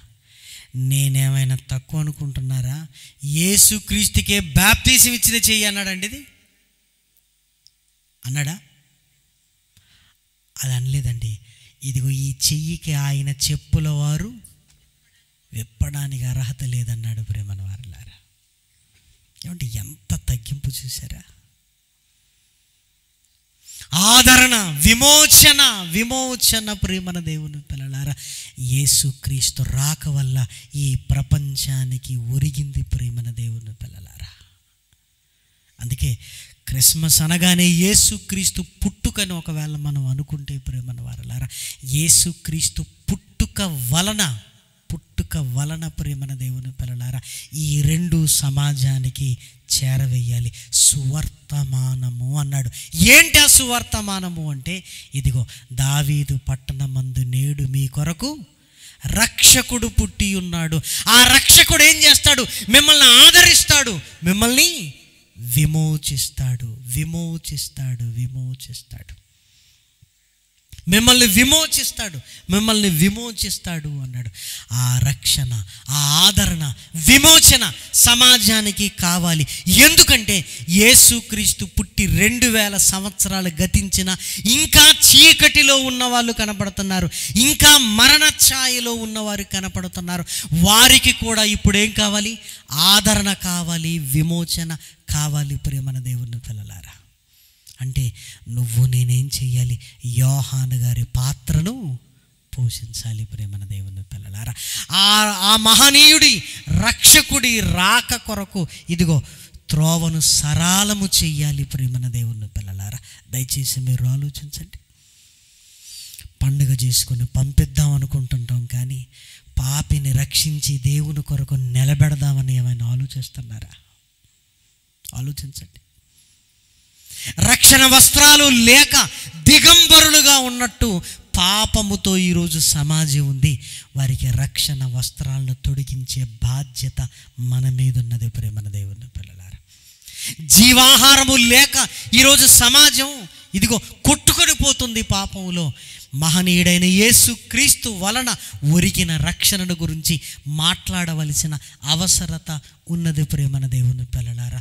నేనేమైనా తక్కువ అనుకుంటున్నారా? యేసుక్రీస్తుకే బాప్తిసం ఇచ్చిన చెయ్యి అన్నాడండి. ఇది అన్నాడా? అది అనలేదండి. ఇదిగో ఈ చెయ్యికి ఆయన చెప్పుల వారు విప్పడానికి అర్హత లేదన్నాడు ప్రేమన వారలారా. ఏమంటే ఎంత తగ్గింపు చూసారా? ఆదరణ, విమోచన, విమోచన ప్రేమన దేవుని పిల్లలారా. యేసుక్రీస్తు రాక వల్ల ఈ ప్రపంచానికి ఒరిగింది ప్రేమన దేవుని పిల్లలారా. అందుకే క్రిస్మస్ అనగానే యేసుక్రీస్తు పుట్టుకని ఒకవేళ మనం అనుకుంటే ప్రేమన వారలారా, యేసుక్రీస్తు పుట్టుక వలన ప్రేమన దేవుని పిల్లలారా ఈ రెండు సమాజానికి చేరవేయాలి. సువర్తమానము అన్నాడు. ఏంటి ఆ సువర్తమానము అంటే, ఇదిగో దావీదు పట్టణమందు నేడు మీ కొరకు రక్షకుడు పుట్టి ఉన్నాడు. ఆ రక్షకుడు ఏం చేస్తాడు? మిమ్మల్ని ఆదరిస్తాడు, మిమ్మల్ని విమోచిస్తాడు, విమోచిస్తాడు, విమోచిస్తాడు, మిమ్మల్ని విమోచిస్తాడు, మిమ్మల్ని విమోచిస్తాడు అన్నాడు. ఆ రక్షణ, ఆ ఆదరణ, విమోచన సమాజానికి కావాలి. ఎందుకంటే యేసుక్రీస్తు పుట్టి 2000 సంవత్సరాలు గతించిన ఇంకా చీకటిలో ఉన్నవాళ్ళు కనపడుతున్నారు, ఇంకా మరణ ఛాయలో ఉన్నవారు కనపడుతున్నారు. వారికి కూడా ఇప్పుడు ఏం కావాలి? ఆదరణ కావాలి, విమోచన కావాలి ప్రేమన దేవుని పిల్లలారా. అంటే నువ్వు నేనేం చెయ్యాలి? యోహాను గారి పాత్రను పోషించాలి ప్రేమన దేవుని పిల్లలారా. ఆ మహనీయుడి రక్షకుడి రాక కొరకు ఇదిగో త్రోవను సరాలము చెయ్యాలి ప్రేమన దేవుని పిల్లలారా. దయచేసి మీరు ఆలోచించండి. పండుగ చేసుకొని పంపిద్దాం అనుకుంటుంటాం, కానీ పాపిని రక్షించి దేవుని కొరకు నిలబెడదామని ఏమైనా ఆలోచిస్తున్నారా? ఆలోచించండి. రక్షణ వస్త్రాలు లేక దిగంబరులుగా ఉన్నట్టు పాపముతో ఈరోజు సమాజం ఉంది. వారికి రక్షణ వస్త్రాలను తొడిగించే బాధ్యత మన మీద ఉన్నది ప్రేమన దేవుని పిల్లలారా. జీవాహారము లేక ఈరోజు సమాజం ఇదిగో కొట్టుకొని పోతుంది పాపములో. మహనీయుడైన యేసు క్రీస్తు వలన ఒరిగిన రక్షణను గురించి మాట్లాడవలసిన అవసరత ఉన్నది ప్రేమన దేవుని పిల్లలారా.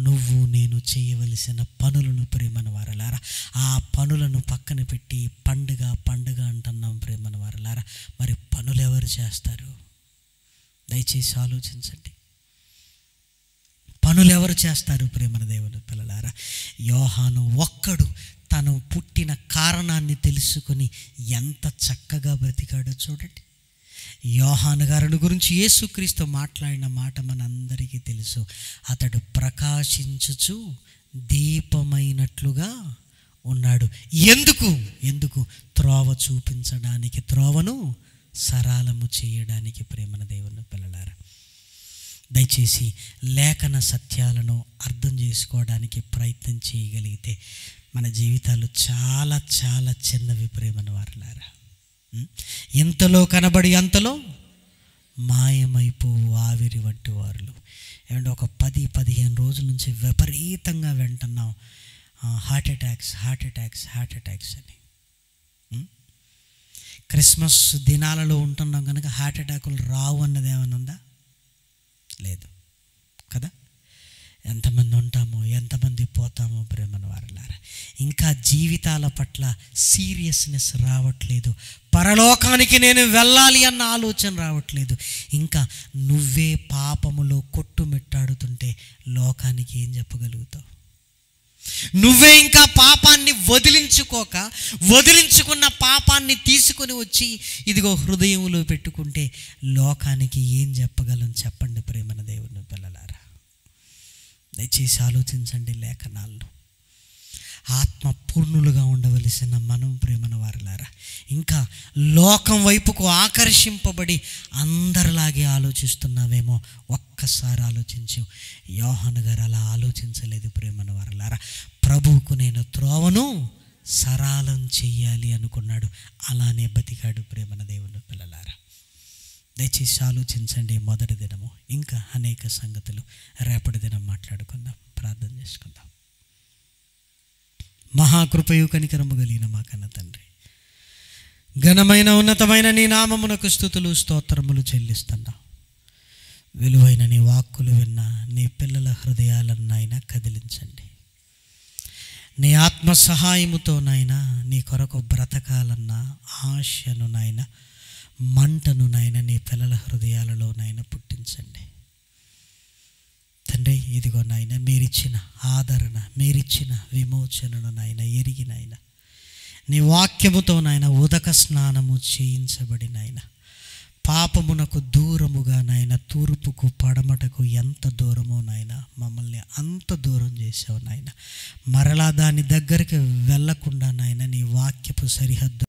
నువ్వు నేను చేయవలసిన పనులను ప్రేమన వారలారా, ఆ పనులను పక్కన పెట్టి పండుగ పండుగ అంటున్నాం ప్రేమన వారలారా. మరి పనులు ఎవరు చేస్తారు? దయచేసి ఆలోచించండి. పనులు ఎవరు చేస్తారు ప్రేమన దేవుని పిల్లలారా? యోహాను ఒక్కడు తను పుట్టిన కారణాన్ని తెలుసుకొని ఎంత చక్కగా బ్రతికాడో చూడండి. యోహాను గారిని గురించి యేసుక్రీస్తు మాట్లాడిన మాట మనందరికీ తెలుసు. అతడు ప్రకాశించుచు దీపమైనట్లుగా ఉన్నాడు. ఎందుకు? త్రోవ చూపించడానికి, త్రోవను సరాలము చేయడానికి ప్రేమన దేవుని పిల్లలారా. దయచేసి లేఖన సత్యాలను అర్థం చేసుకోవడానికి ప్రయత్నం చేయగలిగితే మన జీవితాలు చాలా చాలా చిన్నవి ప్రేమన వారలారా. ఎంతలో కనబడి అంతలో మాయమైపోవు ఆవిరి వంటి వారులు. ఏమంటే ఒక 10-15 రోజుల నుంచి విపరీతంగా వింటున్నాం హార్ట్ అటాక్స్ అని. క్రిస్మస్ దినాలలో ఉంటున్నాం కనుక హార్ట్ అటాకులు రావు అన్నది ఏమైనా ఉందా? లేదు కదా. ఎంతమంది ఉంటామో, ఎంతమంది పోతామో ప్రేమన వారలారా. ఇంకా జీవితాల పట్ల సీరియస్నెస్ రావట్లేదు. పరలోకానికి నేను వెళ్ళాలి అన్న ఆలోచన రావట్లేదు. ఇంకా నువ్వే పాపములో కొట్టుమిట్టాడుతుంటే లోకానికి ఏం చెప్పగలుగుతావు? నువ్వే ఇంకా పాపాన్ని వదిలించుకున్న పాపాన్ని తీసుకొని వచ్చి ఇదిగో హృదయంలో పెట్టుకుంటే లోకానికి ఏం చెప్పగలం? చెప్పండి ప్రేమన దేవుని పిల్లలారా. దయచేసి ఆలోచించండి. లేఖనాలను ఆత్మ పూర్ణులుగా ఉండవలసిన మనం ప్రేమన వారలారా ఇంకా లోకం వైపుకు ఆకర్షింపబడి అందరిలాగే ఆలోచిస్తున్నావేమో. ఒక్కసారి ఆలోచించు. యోహాను గారు అలా ఆలోచించలేదు ప్రేమన వారలారా. ప్రభువుకు నేను త్రోవను సరాలం చెయ్యాలి అనుకున్నాడు. అలానే బతికాడు ప్రేమన దేవుని పిల్లలారా. దయచేసి ఆలోచించండి. మొదటి దినము ఇంకా అనేక సంగతులు రేపటి దినం మాట్లాడుకుందాం. ప్రార్థన చేసుకుందాం. మహాకృపయు కనికరము కలిగిన మా కన్న తండ్రి, ఘనమైన ఉన్నతమైన నీ నామమునకు స్తుతులు స్తోత్రములు చెల్లిస్తున్నాం. విలువైన నీ వాక్కులు విన్న నీ పిల్లల హృదయాలను నాయన కదిలించండి. నీ ఆత్మ సహాయముతో నాయన నీ కొరకు బ్రతకాలన్న ఆశను నాయన, మంటను నాయన నీ పిల్లల హృదయాలలో నాయన పుట్టించండి తండ్రి. ఇదిగో నాయన మీరిచ్చిన ఆదరణ, మీరిచ్చిన విమోచనను నాయన ఎరిగి నాయన నీ వాక్యముతో నాయన ఉదక స్నానము చేయించబడి నాయన పాపమునకు దూరముగా నాయన తూర్పుకు పడమటకు ఎంత దూరమో నాయన మమ్మల్ని అంత దూరం చేసావు నాయన. మరలా దాని దగ్గరికి వెళ్ళకుండా నాయన నీ వాక్యపు సరిహద్దు